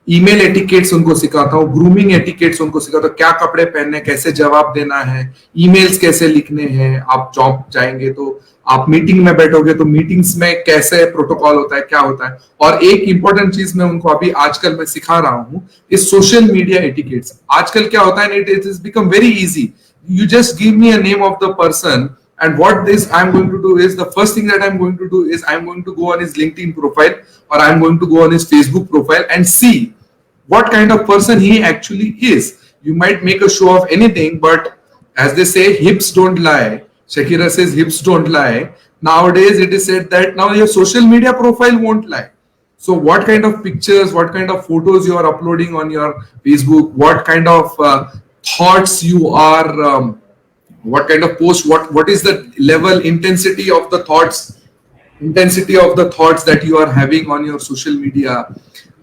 ईमेल एटिकेट्स उनको सिखाता हूँ, ग्रूमिंग एटिकेट्स उनको सिखाता हूँ, क्या कपड़े पहनने, कैसे जवाब देना है, ईमेल्स कैसे लिखने हैं, आप जॉब जाएंगे तो आप मीटिंग में बैठोगे तो मीटिंग्स में कैसे प्रोटोकॉल होता है, क्या होता है. और एक इंपॉर्टेंट चीज मैं उनको अभी आजकल मैं सिखा रहा हूँ इस सोशल मीडिया एटिकेट्स. आजकल क्या होता है, it is become very easy. You just give me a name of the person, and what this I'm going to do is, the first thing that I'm going to do is I'm going to go on his LinkedIn profile or I'm going to go on his Facebook profile and see what kind of person he actually is. You might make a show of anything, but as they say, hips don't lie. Shakira says hips don't lie. Nowadays it is said that now your social media profile won't lie. So what kind of pictures, what kind of photos you are uploading on your Facebook, what kind of thoughts you are what kind of post, what is the level intensity of the thoughts that you are having on your social media.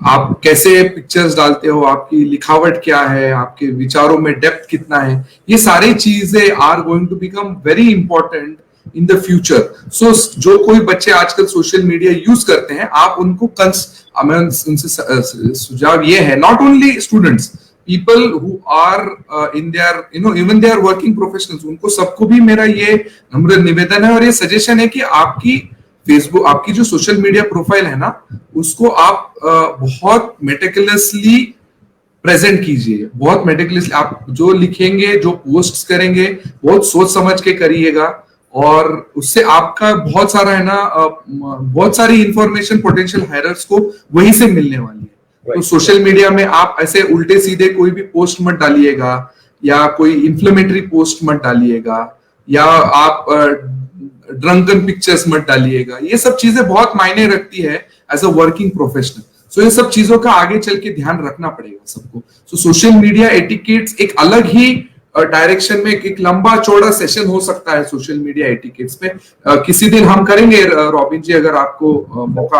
आप कैसे pictures डालते हो, आपकी लिखावट क्या है, आपके विचारों में डेप्थ कितना है, ये सारी चीजें are going to become very important in the future. So जो कोई बच्चे आजकल सोशल मीडिया यूज करते हैं, आप उनको उनसे सुझाव ये है, not only students, people who are in their, even they are working professionals, उनको सबको भी मेरा ये नम्र निवेदन है और ये सजेशन है कि आपकी फेसबुक, आपकी जो सोशल मीडिया प्रोफाइल है ना, उसको आप बहुत मेटिकुलसली प्रेजेंट कीजिए. बहुत मेटिकुलसली आप जो लिखेंगे, जो पोस्ट करेंगे, बहुत सोच समझ के करिएगा, और उससे आपका बहुत सारा है ना, बहुत सारी इंफॉर्मेशन पोटेंशियल हायरर्स को वहीं से मिलने वाली है. तो सोशल मीडिया में आप ऐसे उल्टे सीधे कोई भी पोस्ट मत डालिएगा, या कोई इंफ्लेमेटरी पोस्ट मत डालिएगा, या आप ड्रंकन पिक्चर्स मत डालिएगा. ये सब चीजें बहुत मायने रखती है एज अ वर्किंग प्रोफेशनल. सो ये सब चीजों का आगे चल के ध्यान रखना पड़ेगा सबको. सो सोशल मीडिया एटिकेट्स एक अलग ही डायरेक्शन में एक लंबा चौड़ा सेशन हो सकता है सोशल मीडिया एटिकेट्स पे. किसी दिन हम करेंगे रॉबिन जी, अगर आपको मौका,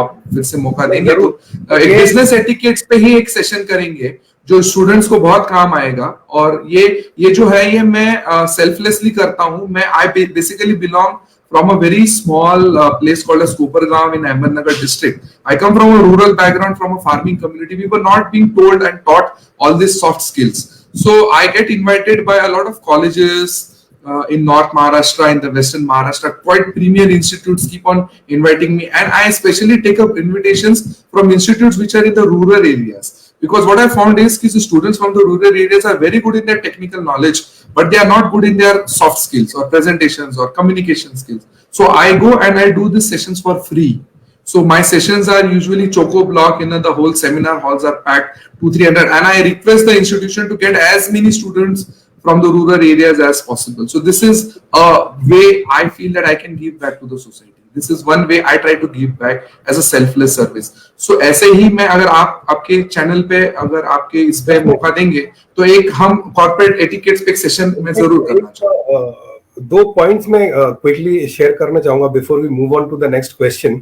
आप फिर से मौका देंगे तो एक बिजनेस एटिकेट्स पे ही एक सेशन करेंगे जो स्टूडेंट्स को बहुत काम आएगा. और ये जो है, ये मैं सेल्फलेसली करता हूँ. मैं I basically belong from a very small place called as Kopargaon in Ahmednagar district. I come from a rural background, from a farming community. We were not being told and taught all these soft skills. So I get invited by a lot of colleges in North Maharashtra, in the Western Maharashtra. Quite premier institutes keep on inviting me, and I especially take up invitations from institutes which are in the rural areas. Because what I found is that the students from the rural areas are very good in their technical knowledge, but they are not good in their soft skills or presentations or communication skills. So I go and I do these sessions for free. So my sessions are usually choco block, the whole seminar halls are packed 200-300, and I request the institution to get as many students from the rural areas as possible. So this is a way I feel that I can give back to the society. This is one way I try to give back as a selfless service. So ऐसे ही मैं, अगर आप आपके channel पे, अगर आपके इस पे मौका देंगे, तो एक हम कॉर्पोरेट एटिकेट्स पे एक सेशन में जरूर करना चाहूँगा. 2 पॉइंट्स में क्विकली शेयर करना चाहूंगा before we move on to the next question.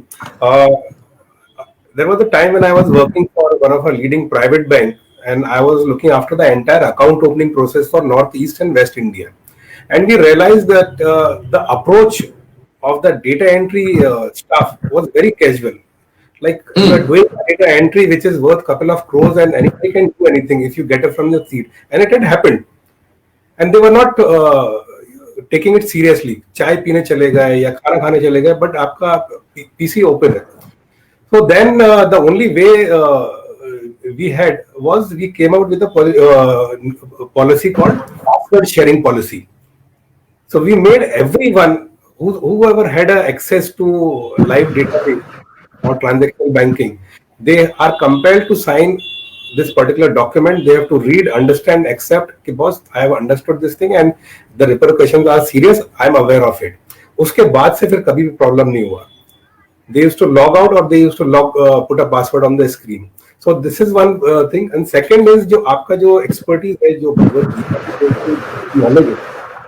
There was a time when I was working for one of our leading private bank, and I was looking after the entire account opening process for Northeast and West India. And we realized that the approach of the data entry stuff was very casual. Like you are doing data entry which is worth couple of crores, and anybody can do anything if you get it from your seat. And it had happened. And they were not taking it seriously. चाय पीने चले गए या खाना खाने चले गए, but आपका PC open है. So then the only way we had was we came out with a policy called password sharing policy. So we made everyone whoever had access to live database or transactional banking, they are compelled to sign this particular document. They have to read, understand, accept कि boss, I have understood this thing and the repercussions are serious. I am aware of it. उसके बाद से फिर कभी भी problem नहीं हुआ. They used to log out or they used to put a password on the screen. So this is one thing. And second is जो आपका जो expertise है, जो knowledge है,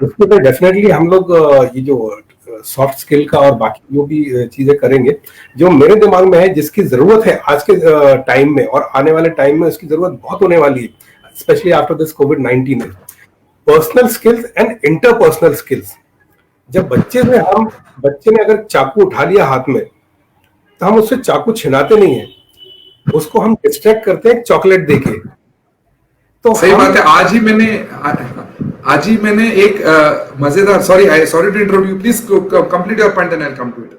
उसके ऊपर डेफिनेटली हम लोग ये जो सॉफ्ट स्किल का और बाकी जो भी चीजें करेंगे, जो मेरे दिमाग में है, जिसकी जरूरत है आज के टाइम में और आने वाले टाइम में उसकी जरूरत बहुत होने वाली है, स्पेशली आफ्टर दिस कोविड-19 है, personal skills and interpersonal skills. जब बच्चे ने अगर चाकू उठा लिया हाथ में, तो हम उससे चाकू छिनाते नहीं है, उसको हम डिस्ट्रैक्ट करते हैं चॉकलेट देके. तो सही बात है. आज ही मैंने एक मजेदार, sorry to interrupt you, please complete your point and I will come to it.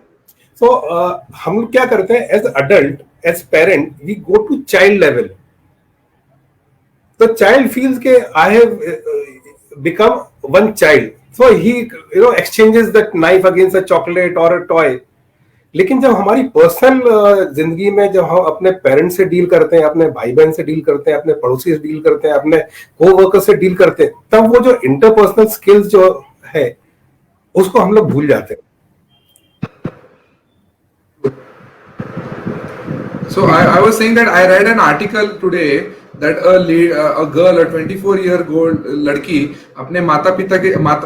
So हम लोग क्या करते हैं as adult, as parent, we go to child level. तो चाइल्ड फील्स के I have become one child, so he exchanges that knife against a chocolate और a toy. लेकिन जब हमारी पर्सनल जिंदगी में जब हम अपने पेरेंट्स से डील करते हैं, अपने भाई बहन से डील करते हैं, अपने पड़ोसी से डील करते हैं, अपने कोवर्कर से डील करते हैं, तब वो जो इंटरपर्सनल स्किल्स जो है उसको हम लोग भूल जाते हैं. So I was saying that I read an article today that a girl, a 24-year-old लड़की अपने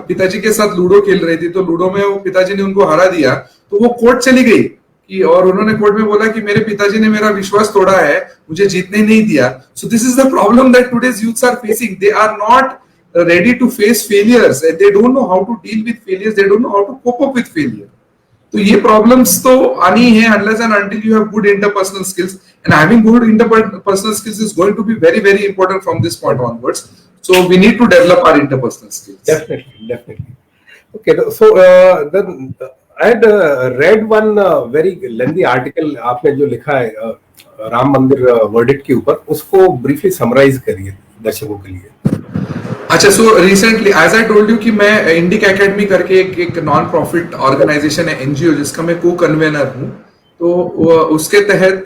पिताजी के साथ लूडो खेल रही थी. तो लूडो में वो पिताजी ने उनको हरा दिया, तो वो कोर्ट चली गई कि, और उन्होंने कोर्ट में बोला कि मेरे पिताजी ने मेरा विश्वास तोड़ा है, मुझे जीतने नहीं दिया. So this is the problem that today's youths are facing. They are not ready to face failures. They don't know how to deal with failures. They don't know how to cope up with failure. तो ये problems तो आनी है unless and until you have good interpersonal skills, and having good interpersonal skills is going to be very, very important from this point onwards. So we need to develop our interpersonal skills. Definitely. Okay, so then I had read one very lengthy article आपने जो लिखा है राम मंदिर verdict के ऊपर, उसको briefly summarise करिए दर्शकों के लिए. अच्छा, so recently as I told you कि मैं इंडिक एकेडमी करके एक नॉन प्रॉफिट ऑर्गेनाइजेशन है, एनजीओ, जिसका मैं को कन्वेनर हूँ. तो उसके तहत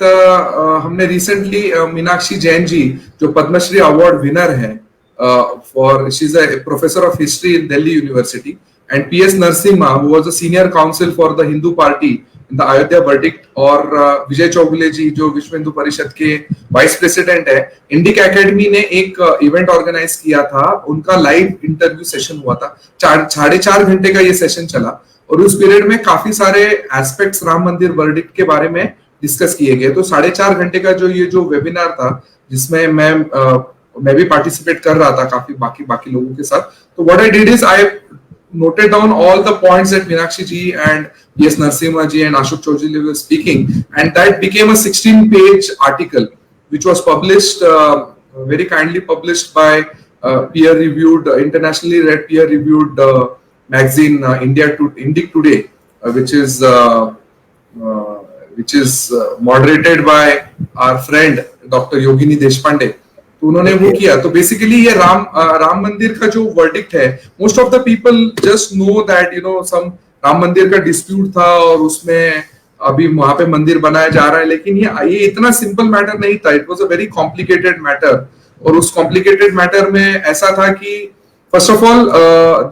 हमने रिसेंटली मीनाक्षी जैन जी, जो पद्मश्री अवार्ड विनर है for, she is a professor of history in Delhi university, and PS Narasimha, who was a senior council for the Hindu party in the Ayodhya verdict, और विजय चौगुले जी, जो विश्व हिंदू परिषद के वाइस प्रेसिडेंट है. इंडिक एकेडमी ने एक इवेंट ऑर्गेनाइज किया था, उनका लाइव इंटरव्यू सेशन हुआ था. 4.5 घंटे का ये सेशन चला, और उस पीरियड में काफी सारे एस्पेक्ट्स राम मंदिर वर्डिक्ट के बारे में डिस्कस किए गए. तो 4.5 घंटे का जो वेबिनार था, जिसमें मैं भी पार्टिसिपेट कर रहा था काफी बाकी लोगों के साथ. तो what I did is I noted down all the points that Meenakshi ji and P.S. Narasimha ji and Ashok Chaudhary were speaking, and that became a 16-page article which was published, very kindly published by peer-reviewed, internationally read peer-reviewed magazine Indic Today, which is moderated by our friend Dr. Yogini Deshpande. तो उन्होंने वो किया. तो basically ये राम मंदिर का जो verdict है, most of the people just know that some Ram Mandir का डिस्प्यूट था और उसमें अभी वहां पे मंदिर बनाया जा रहा है, लेकिन ये इतना सिंपल मैटर नहीं था. It was a very complicated matter, और उस कॉम्प्लिकेटेड मैटर में ऐसा था कि first of all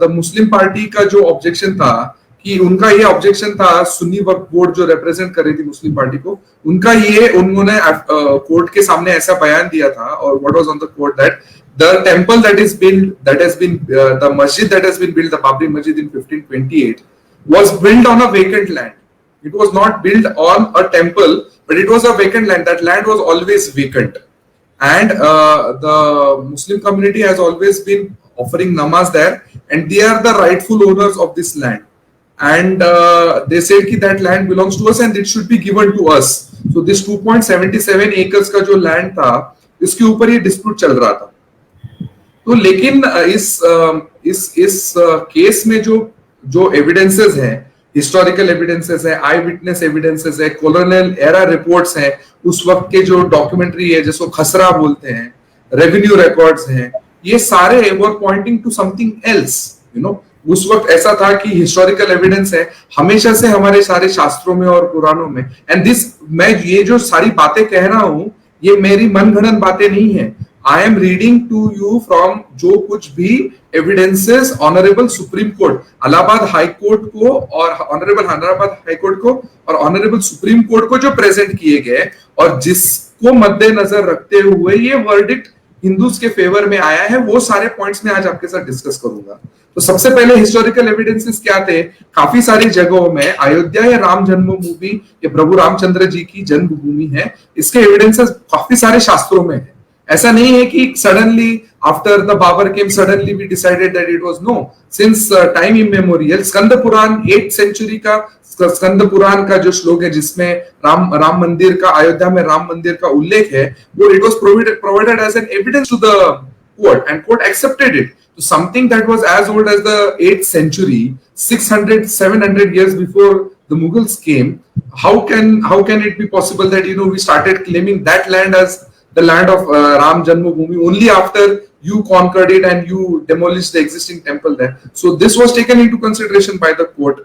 the Muslim party का जो ऑब्जेक्शन था, कि उनका ये ऑब्जेक्शन था, सुन्नी वक्फ बोर्ड जो रिप्रेजेंट कर रही थी मुस्लिम पार्टी को, उन्होंने कोर्ट के सामने ऐसा बयान दिया था, और what was on the court that the temple that has been the masjid that has been built, the Babri masjid in 1528 was built on a vacant land. It was not built on a temple, but it was a vacant land. That land was always vacant, and the Muslim community has always been offering namaz there, and they are the rightful owners of this land. And they said कि that land belongs to us and it should be given to us. So this 2.77 acres का जो land था, इसके ऊपर ये dispute चल रहा था. तो लेकिन इस केस में जो एविडेंसेस हैं, हिस्टोरिकल एविडेंसेस है, आई विटनेस एविडेंसेस है, कॉलोनियल एरा रिपोर्ट्स हैं, उस वक्त के जो डॉक्यूमेंट्री है जिसको खसरा बोलते हैं, रेवेन्यू रिकॉर्ड्स हैं, ये सारे were pointing to something else, you know. उस वक्त ऐसा था कि हिस्टोरिकल एविडेंस है हमेशा से हमारे सारे शास्त्रों में और पुराणों में। एंड दिस, मैं ये जो सारी बातें कह रहा हूं ये मेरी मनगढ़ंत बातें नहीं है। I am reading to you from जो कुछ भी evidences honourable Supreme Court, Allahabad high court को और ऑनरेबल हैदराबाद हाई कोर्ट को और ऑनरेबल सुप्रीम कोर्ट को जो प्रेजेंट किए गए और जिसको मद्देनजर रखते हुए ये वर्डिक्ट हिंदूज के फेवर में आया है, वो सारे पॉइंट्स में आज आपके साथ डिस्कस करूंगा। तो सबसे पहले हिस्टोरिकल एविडेंसेस क्या थे? काफी सारी जगहों में अयोध्या या राम जन्मभूमि या प्रभु रामचंद्र जी की जन्मभूमि है, इसके एविडेंसेस काफी सारे शास्त्रों में है। ऐसा नहीं है कि suddenly after the Babur came suddenly we decided that it was, no, since time immemorial. Skanda Purana 8th century का स्कंद पुराण का जो श्लोक है जिसमें राम मंदिर का, अयोध्या में राम मंदिर का उल्लेख है, वो it was provided as an evidence to the court and court accepted it. So something that was as old as the 8th century, 600-700 years before the Mughals came, how can it be possible that we started claiming that land as the land of Ram Janmabhoomi only after you conquered it and you demolished the existing temple there? So this was taken into consideration by the court.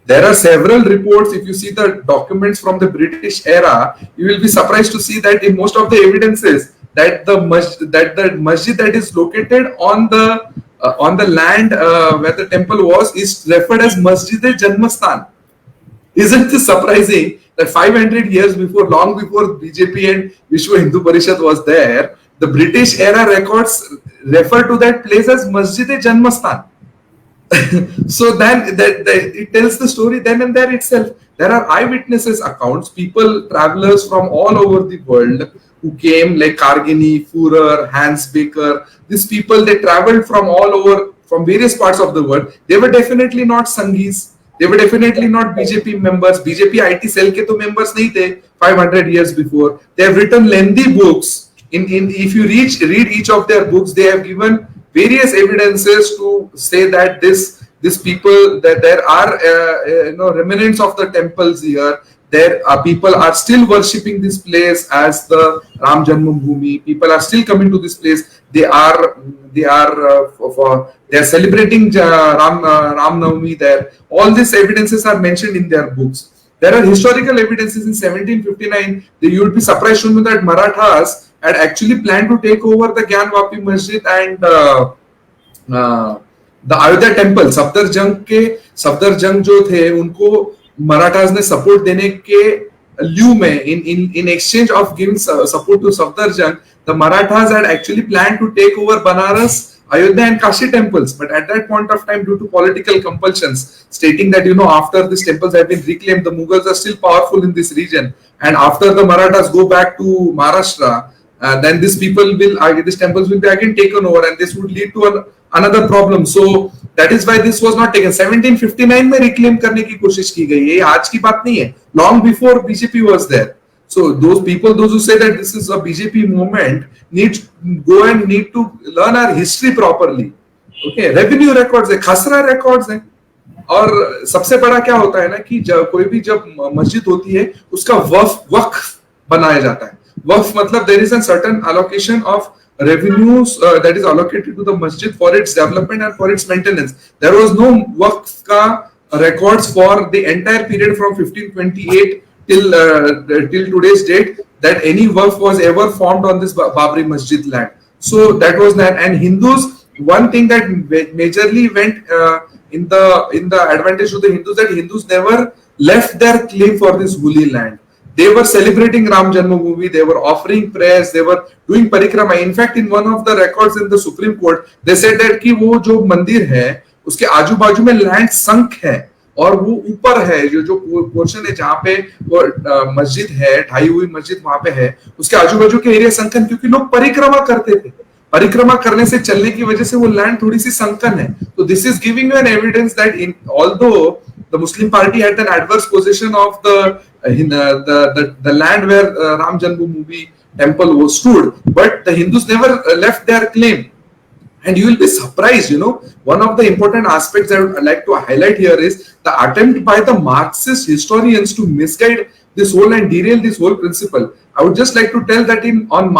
There are several reports. If you see the documents from the British era, you will be surprised to see that in most of the evidences that the masjid that is located on the land where the temple was is referred as Masjid-e-Janmastan. Isn't this surprising that 500 years before, long before BJP and Vishwa Hindu Parishad was there, the British era records refer to that place as Masjid-e-Janmastan. So then it tells the story then and there itself. There are eyewitnesses accounts, people, travelers from all over the world who came, like Kargini, Führer, Hans Baker. These people, they traveled from all over, from various parts of the world. They were definitely not Sanghis. They were definitely not BJP members. BJP IT cell के तो members नहीं थे 500 years before. They have written lengthy books. If you read each of their books, they have given various evidences to say that this people, that there are remnants of the temples here. There are people are still worshipping this place as the Ram Janmabhoomi. People are still coming to this place. They are celebrating Ram Navami there. All these evidences are mentioned in their books. There are historical evidences in 1759. You would be surprised to know that Marathas had actually planned to take over the Gyan Vapi Masjid and the Ayodhya temple. Safdarjung जो थे उनको मराठास ने support देने के लिeu में, in exchange of giving support to Safdarjung, the Marathas had actually planned to take over Banaras, Ayodhya and Kashi temples, but at that point of time, due to political compulsions stating that after these temples have been reclaimed, the Mughals are still powerful in this region, and after the Marathas go back to Maharashtra, then these temples will be again taken over, and this would lead to another problem. So that is why this was not taken. 1759 में reclaim करने की कोशिश की गई है, आज की बात नहीं है. Long before BJP was there. So those who say that this is a BJP movement need to learn our history properly. Okay, revenue records है, खसरा records है. और सबसे बड़ा क्या होता है ना कि जब मस्जिद होती है उसका वक्फ बनाया जाता है. वक्फ मतलब there is a certain allocation of revenues that is allocated to the masjid for its development and for its maintenance. There was no waqf ka records for the entire period from 1528 till today's date that any waqf was ever formed on this Babri Masjid land. So that was that. And Hindus, one thing that majorly went in the advantage to the Hindus, that Hindus never left their claim for this holy land. They were celebrating Ram Janmabhoomi, they were offering prayers, they were doing parikrama. In fact, in one of the records in the Supreme Court, they said that कि वो जो मंदिर है उसके आजू बाजू में land संक है और वो ऊपर है, जो पोर्शन है जहाँ पे वो मस्जिद है, ढाई हुई मस्जिद वहां पे है, उसके आजू बाजू के एरिया संकन, क्योंकि लोग परिक्रमा करते थे. परिक्रमा करने से, चलने की वजह से वो लैंड थोड़ी सी संकन है. तो this is giving you an evidence that in although the Muslim party had an adverse possession of the land where Ram Janmabhoomi temple was stood, but the Hindus never left their claim. And you will be surprised, one of the important aspects I would like to highlight here is the attempt by the Marxist historians to misguide this whole and derail this whole principle. I would just like to tell that on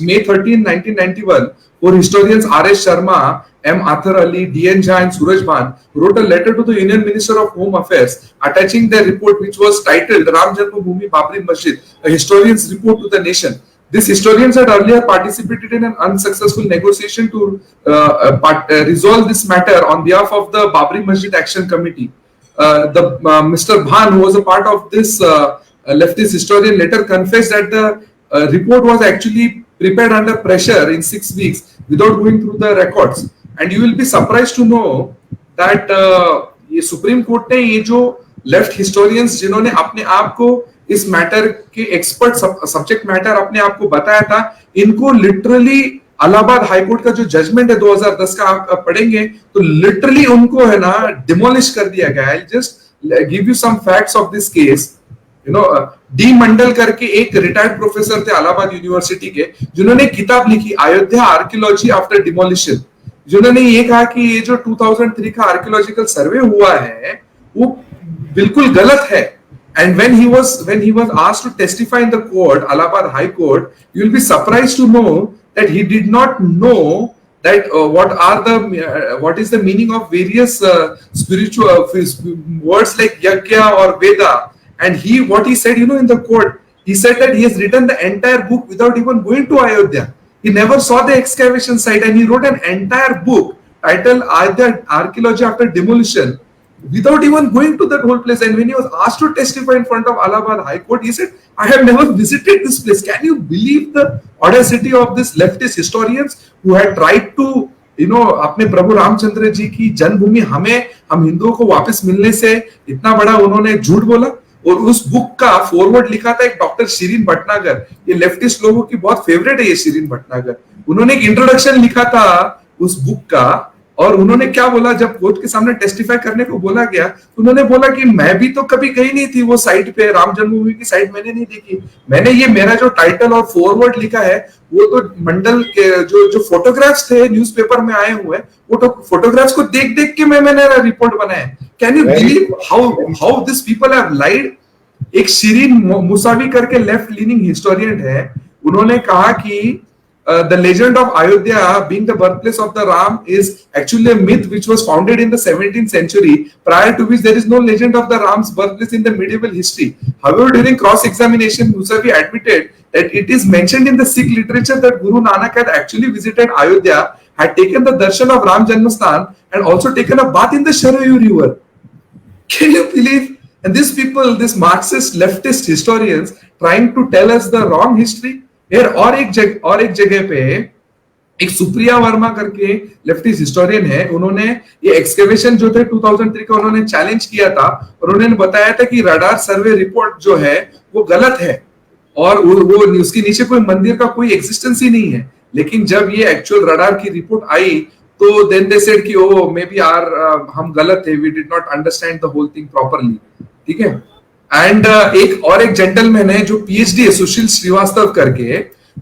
May 13, 1991, four historians R.S. Sharma, M. Athar Ali, D.N. Jha and Suraj Bhan wrote a letter to the Union Minister of Home Affairs attaching their report, which was titled Ram Janmabhoomi Babri Masjid, a historian's report to the nation. These historians had earlier participated in an unsuccessful negotiation to resolve this matter on behalf of the Babri Masjid Action Committee. Mr. Bhan, who was a part of this leftist historian, later confessed that the report was actually prepared under pressure in 6 weeks without going through the records. And you will be surprised to know that ये supreme court ने ये जो left historians जिन्होंने अपने आप को इस matter के एक्सपर्ट सब्जेक्ट मैटर अपने आप को बताया था, इनको लिटरली इलाहाबाद हाईकोर्ट का जो जजमेंट है 2010 का आप पढ़ेंगे तो लिटरली उनको है ना डिमोलिश कर दिया गया है. Just give you some facts of this case. D Mandal करके एक रिटायर्ड प्रोफेसर थे इलाहाबाद यूनिवर्सिटी के, जिन्होंने किताब लिखी अयोध्या आर्कियोलॉजी आफ्टर डिमोलिशन, जिन्होंने ये कहा कि ये जो 2003 का आर्कियोलॉजिकल सर्वे हुआ है वो बिल्कुल गलत है. And when he was asked to testify in the court, Allahabad High Court, you will be surprised to know that he did not know that what is the meaning of various spiritual words like yajna or Veda. And what he said, in the court, he said that he has written the entire book without even going to Ayodhya. He never saw the excavation site, and he wrote an entire book titled Archaeology After Demolition, without even going to that whole place. And when he was asked to testify in front of Allahabad High Court, he said, I have never visited this place. Can you believe the audacity of this leftist historians who had tried to, अपने प्रभु रामचंद्र जी की जन्मभूमि हम हिंदुओं को वापस मिलने से इतना बड़ा उन्होंने झूठ बोला. और उस बुक का फॉरवर्ड लिखा था एक डॉक्टर शिरीन भटनागर. ये लेफ्टिस्ट लोगों की बहुत फेवरेट है ये शिरीन भटनागर. उन्होंने एक इंट्रोडक्शन लिखा था उस बुक का, और उन्होंने क्या बोला जब कोर्ट के सामने टेस्टिफाई करने को बोला गया तो उन्होंने बोला कि मैं भी तो कभी गई नहीं थी वो साइट पे, राम जन्मभूमि की साइट मैंने नहीं देखी. मैंने ये मेरा जो टाइटल और फॉरवर्ड लिखा है वो तो मंडल के जो फोटोग्राफ्स थे न्यूज़पेपर में आए हुए, वो तो फोटोग्राफ्स को देख देख के मैंने रिपोर्ट बनाया. Can you believe how this people have lied. एक शिरीन मुसावी करके लेफ्ट लीनिंग हिस्टोरियन है, उन्होंने कहा कि the legend of Ayodhya being the birthplace of the Ram is actually a myth which was founded in the 17th century, prior to which there is no legend of the Ram's birthplace in the medieval history. However, during cross-examination, Musavi admitted that it is mentioned in the Sikh literature that Guru Nanak had actually visited Ayodhya, had taken the darshan of Ram Janmasthan, and also taken a bath in the Sharayu river. Can you believe? And these people, these Marxist leftist historians, trying to tell us the wrong history. और एक जगह पे एक सुप्रिया वर्मा करके leftist historian है, उन्होंने ये excavation जो थे 2003 का उन्होंने चैलेंज किया था और उन्होंने बताया था कि रडार सर्वे रिपोर्ट जो है वो गलत है और वो उसके नीचे कोई मंदिर का कोई एग्जिस्टेंस ही नहीं है. लेकिन जब ये एक्चुअल रडार की रिपोर्ट आई तो देन दे सेड कि ओ मे बी हम गलत थे, we did not understand the whole thing properly. ठीक है. एंड एक जेंटलमैन है जो पीएचडी है, सुशील श्रीवास्तव करके,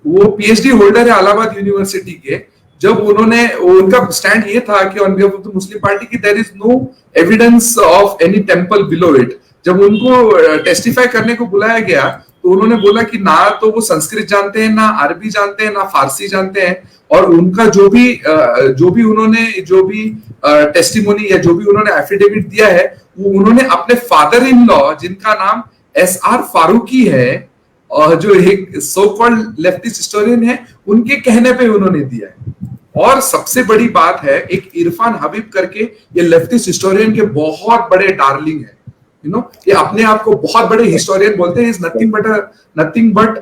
वो पीएचडी होल्डर है इलाहाबाद यूनिवर्सिटी के. जब उनका स्टैंड ये था कि on behalf of the Muslim party की there is no evidence of any temple below it. जब उनको टेस्टिफाई करने को बुलाया गया तो उन्होंने बोला कि ना तो वो संस्कृत जानते हैं, ना अरबी जानते हैं, ना फारसी जानते हैं, और उनका जो भी उन्होंने टेस्टिमोनी या जो भी उन्होंने एफिडेविट दिया है वो उन्होंने अपने फादर इन लॉ जिनका नाम SR फारूकी है और जो एक सो कॉल्ड लेफ्टिस्ट हिस्टोरियन है उनके कहने पे उन्होंने दिया है. और सबसे बड़ी बात है एक इरफान हबीब करके ये लेफ्टिस्ट हिस्टोरियन के बहुत बड़े डार्लिंग है. ये अपने आप को बहुत बड़े हिस्टोरियन बोलते हैं. Is nothing but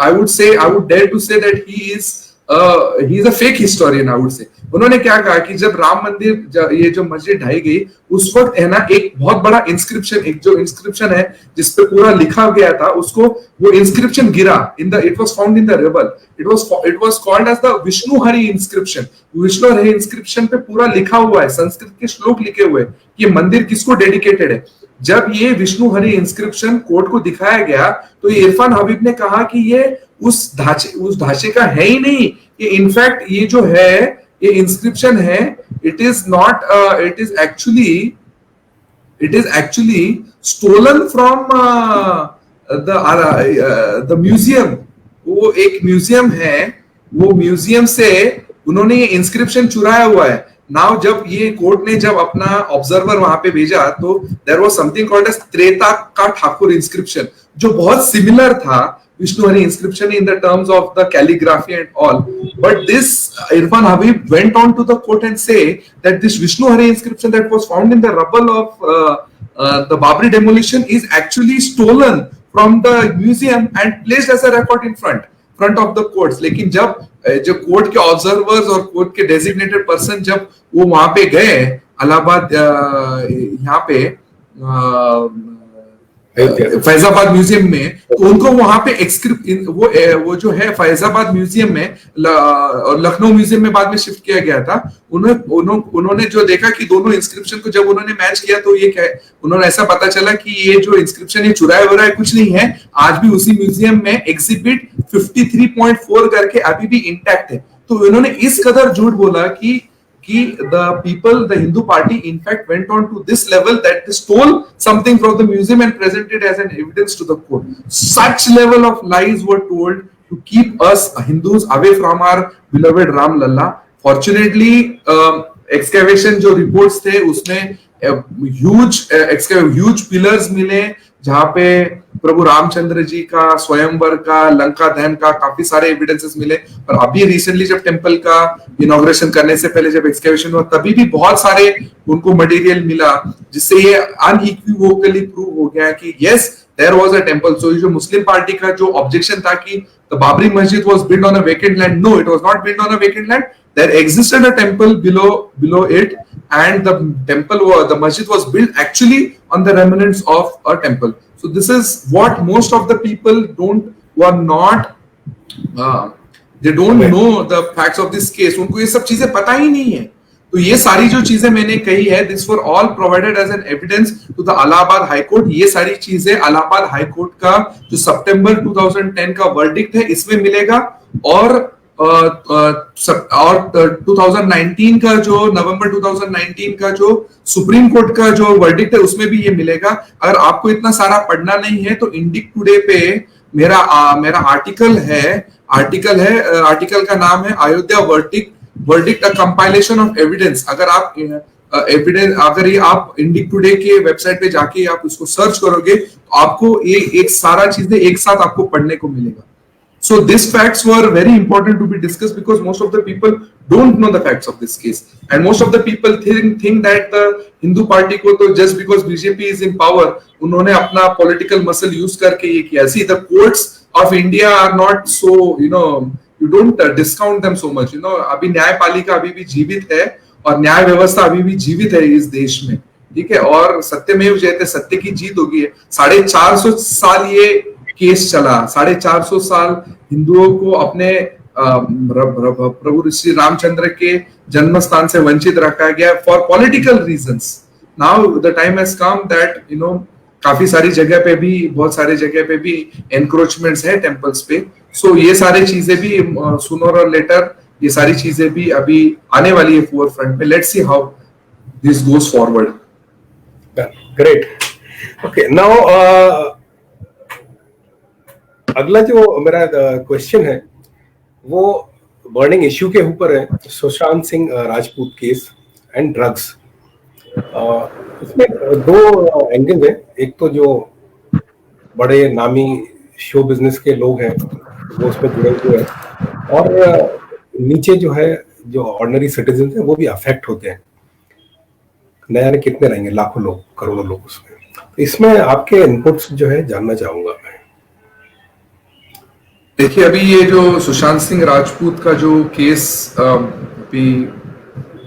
I would dare to say that he is a fake historian. I would say उन्होंने क्या कहा कि जब राम मंदिर ये जो मस्जिद ढाई गई उस वक्त है ना एक बहुत बड़ा इंस्क्रिप्शन है जिसपे पूरा लिखा गया था, उसको वो इंस्क्रिप्शन गिरा it was found in the river. It was called as the Vishnu Hari inscription. Vishnu Hari inscription पे पूरा लिखा हुआ है, संस्कृत के श्लोक लिखे हुए ये मंदिर किसको डेडिकेटेड है. जब ये विष्णु हरि इंस्क्रिप्शन कोर्ट को दिखाया गया तो ये इरफान हबीब ने कहा कि ये उस ढांचे का है ही नहीं, ये इनफैक्ट ये जो है ये इंस्क्रिप्शन है, it is not, it is actually stolen from the museum. वो एक म्यूजियम है, वो म्यूजियम से उन्होंने ये इंस्क्रिप्शन चुराया हुआ है. नाउ जब ये कोर्ट ने जब अपना ऑब्जर्वर वहां पे भेजा तो there was something called as Treta का ठाकुर इंस्क्रिप्शन, जो बहुत सिमिलर था Vishnu Hari inscription in the terms of the calligraphy and all. But this Irfan Habib went on to the court and say that this Vishnu Hari inscription that was found in the rubble of the Babri demolition is actually stolen from the museum and placed as a record in front of the courts. लेकिन जब court के observers और court के designated person जब वो वहां पे गए इलाहाबाद, यहाँ पे फैजाबाद म्यूजियम में, तो उनको वहां पे वो जो है फैजाबाद म्यूजियम में और लखनऊ म्यूजियम में बाद में शिफ्ट किया गया था. उन्होंने जो देखा कि दोनों इंस्क्रिप्शन को जब उन्होंने मैच किया तो ये उन्होंने ऐसा पता चला कि ये जो इंस्क्रिप्शन ये चुराया हो रहा है कुछ नहीं है, आज भी उसी म्यूजियम में एग्जिबिट 53.4 करके अभी भी इंटैक्ट है. तो उन्होंने इस कदर झूठ बोला कि the people, the Hindu party in fact went on to this level that they stole something from the museum and presented as an evidence to the court. Such level of lies were told to keep us Hindus away from our beloved Ram Lalla. Fortunately, excavation जो reports थे उसमें huge pillars मिले जहां पे प्रभु रामचंद्र जी का स्वयंवर का लंका दहन का काफी सारे एविडेंसेस मिले. और अभी रिसेंटली जब टेंपल का इनॉग्रेशन करने से पहले जब एक्सकैवेशन हुआ तभी भी बहुत सारे उनको मटेरियल मिला जिससे ये अनइक्विवोकली प्रूव हो गया कि yes there was a temple. So ये जो मुस्लिम पार्टी का जो ऑब्जेक्शन था कि the Babri Masjid was built on a vacant land, no it was not built on a vacant land. There existed a temple below it, and the masjid was built actually on the remnants of a temple. So this is what most of the people they don't know the facts of this case. उनको ये सब चीजें पता ही नहीं है. तो ये सारी जो चीजें मैंने कही है, this were all provided as an evidence to the Allahabad High Court. ये सारी चीजें Allahabad High Court का जो सितंबर 2010 का वर्डिक्ट है इसमें मिलेगा, और 2019 का जो नवंबर 2019 का जो सुप्रीम कोर्ट का जो वर्डिक्ट है उसमें भी ये मिलेगा. अगर आपको इतना सारा पढ़ना नहीं है तो इंडिक टुडे पे मेरा आर्टिकल है. आर्टिकल का नाम है Ayodhya verdict a compilation of evidence. अगर आप इंडिक टुडे के वेबसाइट पे जाके आप उसको सर्च करोगे तो आपको ये एक सारा चीजें एक साथ आपको पढ़ने को मिलेगा. So these facts were very important to be discussed because most of the people don't know the facts of this case, and most of the people think that the Hindu party को तो just because BJP is in power उन्होंने अपना political muscle use करके ये किया. See, the courts of India are not so, you don't discount them so much. अभी न्यायपालिका अभी भी जीवित है और न्याय व्यवस्था अभी भी जीवित है इस देश में, ठीक है. और सत्यमेव जयते, सत्य की जीत होगी. 450 साल ये केस चला, 450 साल हिंदुओं को अपने प्रभु श्री रामचंद्र के जन्म स्थान से वंचित रखा गया for political reasons. Now the time has come that काफी सारी जगह पे भी, बहुत सारी जगह पे भी एनक्रोचमेंट्स है टेंपल्स पे. सो ये सारी चीजें भी सूनर और लेटर ये सारी चीजें भी अभी आने वाली है फोर फ्रंट पे. Let's see how this goes forward. Great. Okay, now अगला जो मेरा क्वेश्चन है वो बर्निंग इश्यू के ऊपर है, Sushant Singh Rajput case and drugs. इसमें दो एंगल है. एक तो जो बड़े नामी शो बिजनेस के लोग हैं वो उसमें जुड़े हुए हैं, और नीचे जो है जो ऑर्डिनरी सिटीजन है वो भी अफेक्ट होते हैं. न जाने कितने रहेंगे, लाखों लोग, करोड़ों लोग उसमें. इसमें आपके इनपुट्स जो है जानना चाहूंगा मैं. देखिए, अभी ये जो सुशांत सिंह राजपूत का जो केस अभी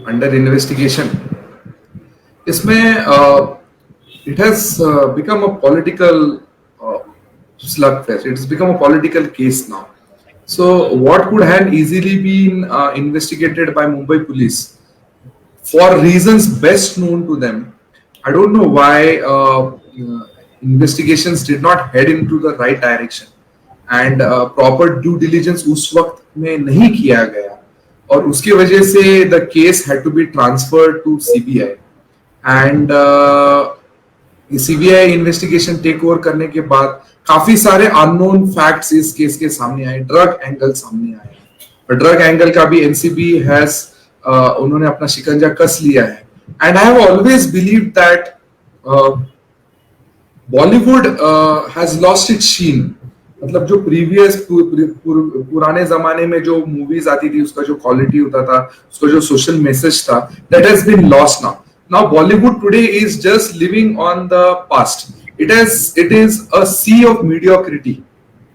अंडर इन्वेस्टिगेशन, इसमें it has become a political slugfest. It's become a political case now. So what could have easily been investigated by Mumbai police for reasons best known to them. I don't know why investigations did not head into the right direction and proper due diligence उस वक्त में नहीं किया गया. और उसकी वजह से the case had to be transferred to CBI and CBI investigation take over करने के बाद काफी सारे अननोन फैक्ट्स इस केस के सामने आए, ड्रग एंगल सामने आए, और ड्रग एंगल का भी एनसीबी हैज उन्होंने अपना शिकंजा कस लिया है. And I have always believe that Bollywood has lost its sheen. मतलब जो प्रीवियस पुराने जमाने में जो मूवीज आती थी, उसका जो क्वालिटी होता था, उसका जो सोशल मैसेज था, that has been lost now. Now Bollywood today is just living on the past. It is a sea of mediocrity.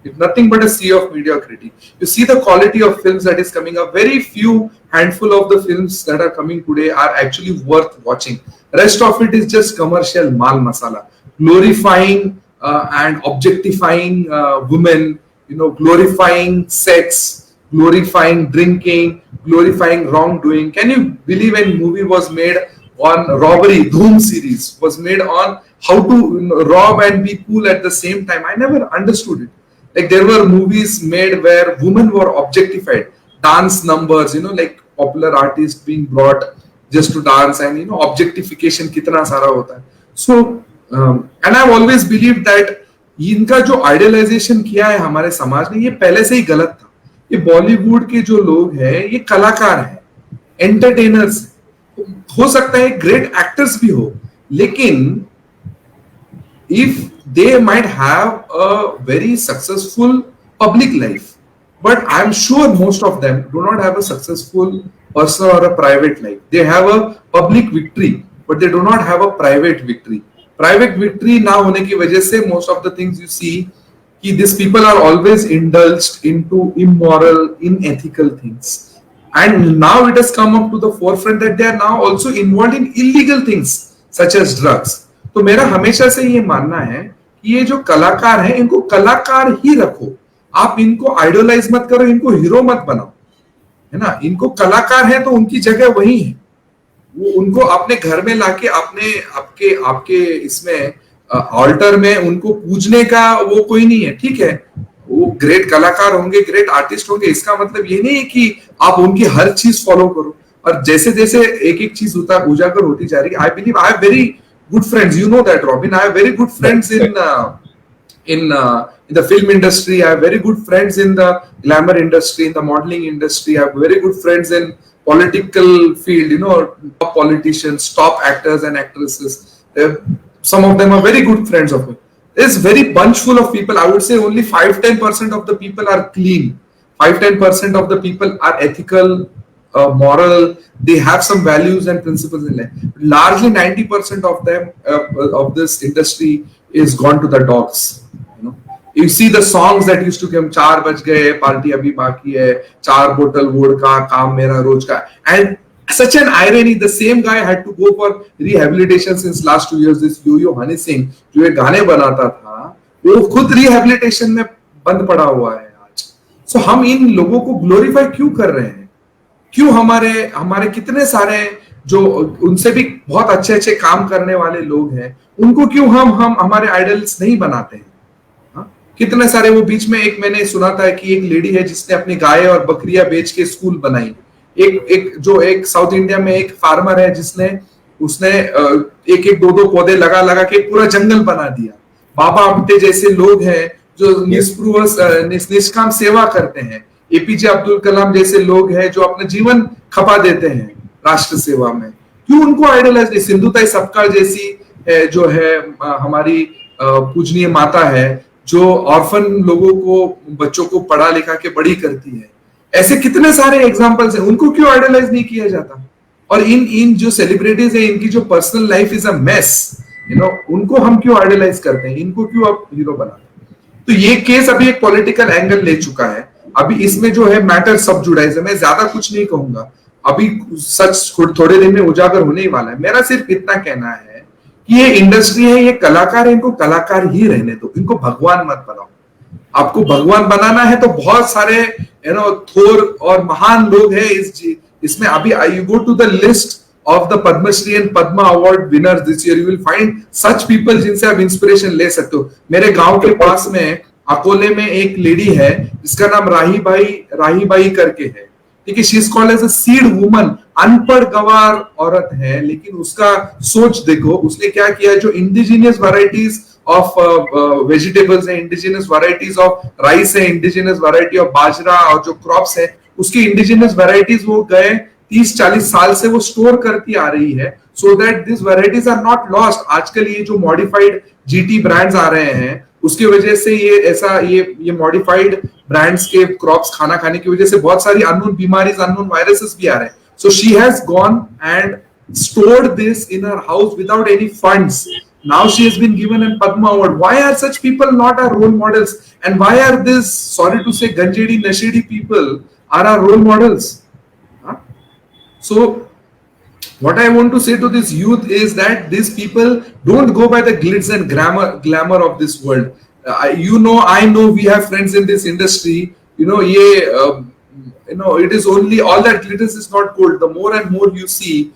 It's nothing but a sea of mediocrity. You see the quality of films that is coming up. Very few handful of the films that are coming today are actually worth watching. Rest of it is just commercial mal masala, glorifying and objectifying women. Glorifying sex, glorifying drinking, glorifying wrongdoing. Can you believe a movie was made on robbery? Dhoom series was made on how to rob and be cool at the same time. I never understood it. Like there were movies made where women were objectified, dance numbers, like popular artists being brought just to dance, and objectification kitna sara hota hai. So and I've always believed that इनका जो idealisation किया है हमारे समाज ने, ये पहले से ही गलत था. ये बॉलीवुड के जो लोग हैं, ये कलाकार हैं, एंटरटेनर्स, हो सकता है ग्रेट एक्टर्स भी हो, लेकिन if they might have a very successful public life, but I am sure most of them do not have a successful personal और a private life. They have a public victory, but they do not have a private victory. Private victory ना होने की वजह से most of the things you see कि this people are always indulged into immoral, unethical things. And now it has come up to the forefront that they are now also involved in illegal things such as drugs. तो मेरा हमेशा से ये मानना है कि ये जो कलाकार हैं, इनको कलाकार ही रखो. आप इनको आइडोलाइज मत करो, इनको हीरो मत बनाओ, है ना. इनको कलाकार है तो उनकी जगह वही है. वो उनको अपने घर में लाके आपके इसमें ऑल्टर में उनको पूजने का वो कोई नहीं है. ठीक है, वो ग्रेट कलाकार होंगे, ग्रेट आर्टिस्ट होंगे, इसका मतलब ये नहीं है कि आप उनकी हर चीज फॉलो करो. और जैसे जैसे एक एक चीज उजागर होती जा रही है, I believe I have very good friends, you know that robin, I have very good friends in the film industry. I have very good friends in the glamour industry, in the modeling industry. I have very good friends in political field, top politicians, top actors and actresses. Some of them are very good friends of me. There's very bunch full of people. I would say only 5-10% of the people are clean. 5-10% of the people are ethical, moral. They have some values and principles in life. Largely 90% of them, of this industry, is gone to the dogs. You see the songs that used to come, 4 बज गए, party अभी बाकी है, 4 बोतल vodka, काम मेरा रोज का. And such an irony, the same guy had to go for rehabilitation since last 2 years. This Yo-Yo Honey Singh, जो ये गाने बनाता था, वो खुद rehabilitation में बंद पड़ा हुआ है आज. So हम इन लोगों को ग्लोरीफाई क्यों कर रहे हैं? क्यों हमारे कितने सारे जो उनसे भी बहुत अच्छे काम करने वाले लोग हैं, उनको क्यों हम हमारे आइडल्स नहीं बनाते हैं? कितने सारे, वो बीच में एक मैंने सुना था कि एक लेडी है जिसने अपनी गाय और बकरियां बेच के स्कूल बनाई. एक साउथ इंडिया में एक फार्मर है उसने एक 2-2 पौधे लगा के पूरा जंगल बना दिया. बाबा आमटे जैसे लोग हैं जो निष्काम सेवा करते हैं. एपीजे अब्दुल कलाम जैसे लोग हैं जो अपना जीवन खपा देते हैं राष्ट्र सेवा में. क्यों उनको आइडलाइज नहीं? सिंधुताई सपकाळ जैसी जो है हमारी पूजनीय माता है, जो ऑर्फन लोगों को, बच्चों को पढ़ा लिखा के बड़ी करती है. ऐसे कितने सारे एग्जांपल्स हैं. उनको क्यों आइडलाइज नहीं किया जाता? और इन जो सेलिब्रिटीज है, इनकी जो personal life is a mess, उनको हम क्यों आइडलाइज करते हैं? इनको क्यों आप हीरो बनाते हैं? तो ये केस अभी एक पॉलिटिकल एंगल ले चुका है. अभी इसमें जो है मैटर सब जुड़ाइज है. मैं ज्यादा कुछ नहीं कहूंगा, अभी सच थोड़े दिन में उजागर होने ही वाला है. मेरा सिर्फ इतना कहना है कि ये इंडस्ट्री है, ये कलाकार है, इनको कलाकार ही रहने दो, इनको भगवान मत बनाओ. आपको भगवान बनाना है तो बहुत सारे थोर और महान लोग हैं इसमें. अभी you go to the list of the Padma Shri and Padma award winners this year, you will find such people जिनसे आप इंस्पिरेशन ले सकते हो. मेरे गांव के पास में अकोले में एक लेडी है जिसका नाम राही बाई करके है. ठीक है, she is called as a seed woman, अनपढ़ गवार औरत है, लेकिन उसका सोच देखो, उसने क्या किया, जो इंडिजिनियस वैरायटीज ऑफ वेजिटेबल्स है, इंडिजिनियस वैरायटीज ऑफ राइस है, इंडिजिनियस वैरायटी ऑफ बाजरा और जो क्रॉप्स है उसकी इंडिजिनियस वैरायटीज वो गए 30-40 साल से वो स्टोर करती आ रही है, so that this varieties are not lost. आजकल ये जो मॉडिफाइड जीटी ब्रांड्स आ रहे हैं उसकी वजह से ये मॉडिफाइड ब्रांड्स के क्रॉप्स खाना खाने की वजह से बहुत सारी अननोन बीमारीज, अननोन वायरसेस भी आ रहे हैं। So she has gone and stored this in her house without any funds. Now she has been given a Padma Award. Why are such people not our role models? And why are this, sorry to say, ganjedi nashedi people are our role models? Huh? So what I want to say to this youth is that these people don't go by the glitz and glamour of this world. I know we have friends in this industry. It is only all that glitters is not gold. The more and more you see,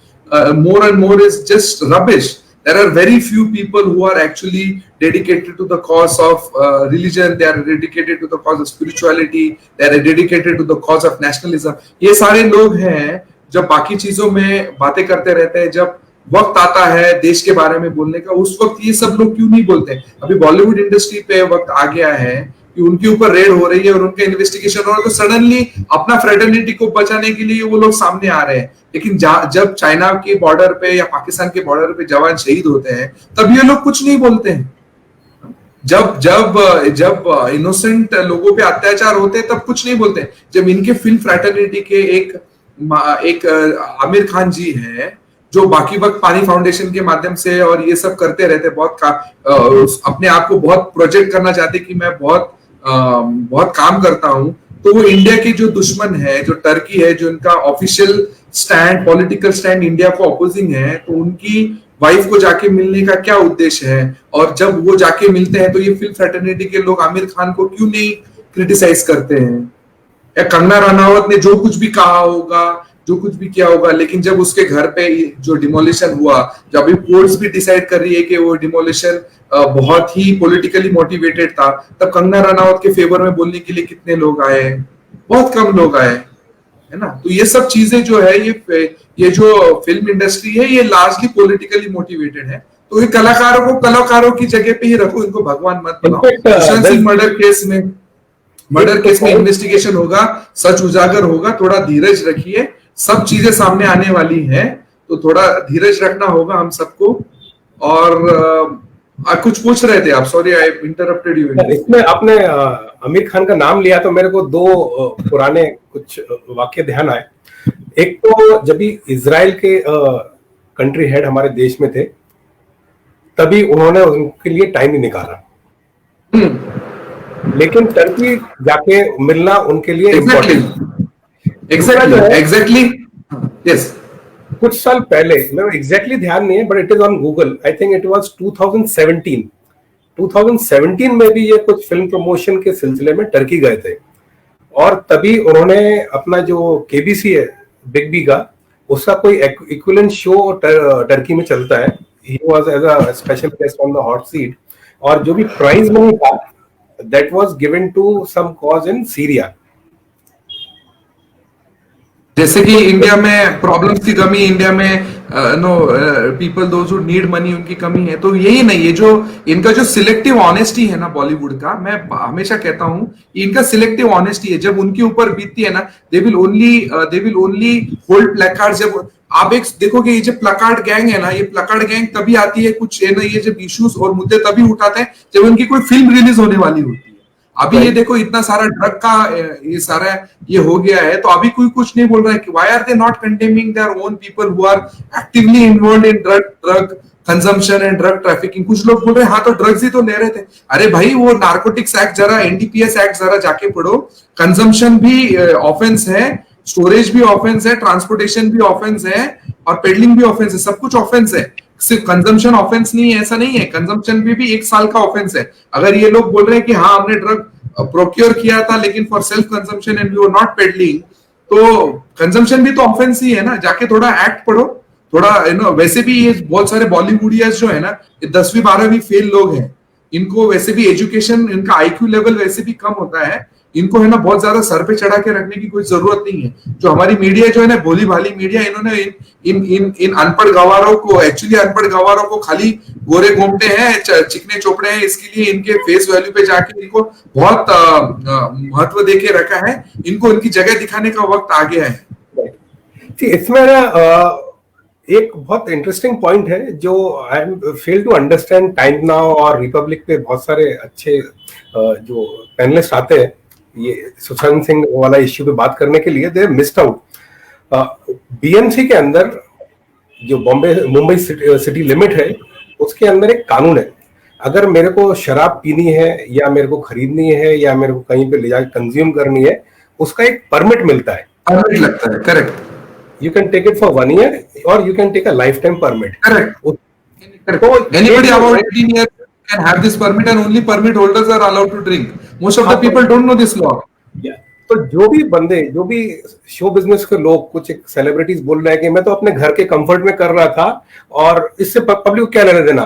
more and more is just rubbish. There are very few people who are actually dedicated to the cause of religion. They are dedicated to the cause of spirituality. They are dedicated to the cause of nationalism. ये सारे लोग हैं जब बाकी चीजों में बातें करते रहते हैं, जब वक्त आता है देश के बारे में बोलने का, उस वक्त ये सब लोग क्यों नहीं बोलते? अभी बॉलीवुड इंडस्ट्री पे वक्त आ गया है कि उनके ऊपर रेड हो रही है और उनका इन्वेस्टिगेशन हो रहा है, तो सडनली अपना फ्रेटर्निटी को बचाने के लिए वो लोग सामने आ रहे हैं। लेकिन जब चाइना के बॉर्डर पे या पाकिस्तान के बॉर्डर पे जवान शहीद होते हैं तब ये लोग कुछ नहीं बोलते हैं। जब जब जब इनोसेंट लोगों पे अत्याचार होते हैं तब कुछ नहीं बोलते हैं। जब इनके फिल्म फ्रेटर्निटी के एक आमिर खान जी हैं जो बाकी वक्त पानी फाउंडेशन के माध्यम से और ये सब करते रहते, अपने आप को बहुत प्रोजेक्ट करना चाहते कि मैं बहुत काम करता हूं, तो वो इंडिया की जो दुश्मन है, जो टर्की है, जो इनका official stand, political stand India को अपोजिंग है, तो उनकी वाइफ को जाके मिलने का क्या उद्देश्य है? और जब वो जाके मिलते हैं तो ये फिल्म फ्रेटर्निटी के लोग आमिर खान को क्यों नहीं क्रिटिसाइज करते हैं? या कंगना रनावत ने जो कुछ भी कहा होगा, जो कुछ भी किया होगा, लेकिन जब उसके घर पे जो डिमोलिशन हुआ, जब अभी कोर्ट्स भी डिसाइड कर रही है कि वो डिमोलिशन बहुत ही पॉलिटिकली मोटिवेटेड था, तब कंगना रनावत के फेवर में बोलने के लिए कितने लोग आए? बहुत कम लोग आए, है ना? तो ये सब चीजें जो है, ये जो फिल्म इंडस्ट्री है ये लार्जली पॉलिटिकली मोटिवेटेड है। तो ये कलाकारों की जगह पे ही रखो, इनको भगवान मत बनाओ। सुशांत सिंह मर्डर केस में इन्वेस्टिगेशन होगा, सच उजागर होगा, थोड़ा धीरज रखिए, सब चीजें सामने आने वाली हैं, तो थोड़ा धीरज रखना होगा हम सबको। और कुछ पूछ रहे थे आप, सॉरी आई इंटरप्टेड यू। इसमें आपने आमिर खान का नाम लिया तो मेरे को दो पुराने कुछ वाक्य ध्यान आए। एक तो जब भी इजराइल के कंट्री हेड हमारे देश में थे तभी उन्होंने उनके लिए टाइम ही निकाला, लेकिन टर्की जाके मिलना उनके लिए एग्जैक्टली यस। कुछ साल पहले, मेरे एग्जैक्टली ध्यान नहीं है, but it is on Google, I think it was 2017 में भी ये कुछ फिल्म प्रमोशन के सिलसिले में टर्की गए थे, और तभी उन्होंने अपना जो केबीसी है बिग बी का, उसका कोई इक्विवेलेंट शो टर्की में चलता है, he was as a special guest on the hot seat, और जो भी प्राइज मनी था that was given to some cause in Syria. जैसे कि इंडिया में प्रॉब्लम्स की कमी, इंडिया में people those who need money, उनकी कमी है। तो यही नहीं, ये जो इनका जो सिलेक्टिव ऑनेस्टी है ना बॉलीवुड का, मैं हमेशा कहता हूं इनका सिलेक्टिव ऑनेस्टी है। जब उनके ऊपर बीतती है ना, they will only hold placards. जब आप एक देखोगे ये जो प्लकार्ड गैंग है ना, ये प्लकार्ड गैंग तभी आती है कुछ है ना, ये जब इश्यूज और मुद्दे तभी उठाते हैं जब उनकी कोई फिल्म रिलीज होने वाली होती है। अभी ये देखो इतना सारा ड्रग का ये सारा ये हो गया है, तो अभी कोई कुछ नहीं बोल रहा है कि why are they not condemning their own people who are actively involved in drug consumption and drug trafficking. कुछ लोग बोल रहे हैं हाँ तो ड्रग्स ही तो ले रहे थे। अरे भाई वो नार्कोटिक्स एक्ट जरा, एनडीपीएस एक्ट जरा जाके पढ़ो। कंजम्पशन भी ऑफेंस है, स्टोरेज भी ऑफेंस है, ट्रांसपोर्टेशन भी ऑफेंस है, और पेडलिंग भी ऑफेंस है, सब कुछ ऑफेंस है। सिर्फ कंजम्पशन ऑफेंस नहीं है, ऐसा नहीं है। कंजम्पशन भी 1 साल का ऑफेंस है। अगर ये लोग बोल रहे हैं कि हाँ हमने ड्रग प्रोक्योर किया था लेकिन for self consumption and we were not peddling, तो कंजम्पशन भी तो ऑफेंस ही है ना। जाके थोड़ा एक्ट पढ़ो, थोड़ा वैसे भी ये बहुत सारे बॉलीवुडियर्स जो है ना, 10वीं 12वीं फेल लोग हैं, इनको वैसे भी एजुकेशन, इनका आईक्यू लेवल वैसे भी कम होता है, इनको है ना बहुत ज्यादा सर पे चढ़ा के रखने की कोई जरूरत नहीं है। जो हमारी मीडिया जो है ना, भोली भाली मीडिया, इन्होंने इन अनपढ़ गवारों को, एक्चुअली अनपढ़ गवारों को खाली गोरे घूमते हैं, चिकने चोपड़े हैं, इसके लिए इनके फेस वैल्यू पे जाके इनको बहुत महत्व देके रखा है। इनको इनकी जगह दिखाने का वक्त आ गया है। इसमें ना एक बहुत इंटरेस्टिंग पॉइंट है जो I am fail to understand. Times Now और रिपब्लिक पे बहुत सारे अच्छे जो पैनलिस्ट आते हैं ये सुशांत सिंह वाला इश्यू पे बात करने के लिए, दे मिस्ड आउट। बीएमसी के अंदर जो मुंबई सिटी लिमिट है उसके अंदर एक कानून है, अगर मेरे को शराब पीनी है या मेरे को खरीदनी है या मेरे को कहीं पे ले जाकर कंज्यूम करनी है, उसका एक परमिट मिलता है। परमिट लगता है, correct. You can take it for 1 year or you can take a lifetime permit. Correct. So anybody above 18 years can have this permit and only permit holders are allowed to drink. Most of the people don't know this law. Yeah. तो जो भी बंदे, जो भी show business के लोग, कुछ एक सेलिब्रिटीज बोल रहे हैं कि मैं तो अपने घर के कंफर्ट में कर रहा था और इससे पब्लिक को क्या लेना देना।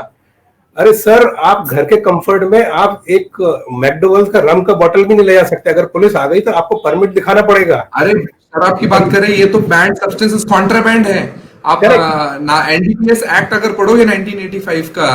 अरे सर, आप घर के कंफर्ट में आप एक मैकडोनल्ड्स का रम का बोतल भी नहीं ले जा सकते। अगर पुलिस आ गई तो आपको परमिट दिखाना पड़ेगा। अरे शराब की बात करें, ये तो बैंड सब्सटेंसेस कॉन्ट्राबैंड है। आप एनडीपीएस एक्ट अगर पढ़ोगे 1985 का,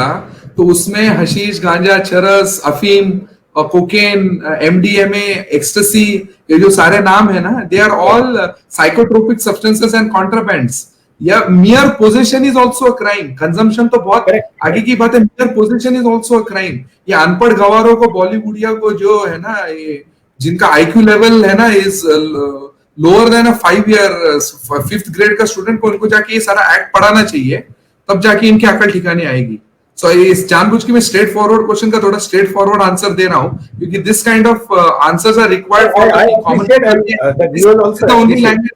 तो उसमें हशीश, गांजा, चरस, अफीम, कोकेन, एमडीएमए, एक्सटेसी, ये जो सारे नाम है ना, they are all psychotropic substances and contrabands. या mere possession is also a crime. Consumption तो बहुत आगे की बात है, mere possession is also a crime. ये अनपढ़ गवारों को, बॉलीवुडिया को जो है ना, ये जिनका आईक्यू लेवल है ना is lower than 5th grade का स्टूडेंट को, उनको जाके ये सारा एक्ट पढ़ाना चाहिए, तब जाके इनकी अकल ठिकाने आएगी। सो इस जानबूझ के मैं स्ट्रेट फॉरवर्ड क्वेश्चन का थोड़ा स्ट्रेट फॉरवर्ड आंसर दे रहा हूँ, क्योंकि this kind of answers are required for common language.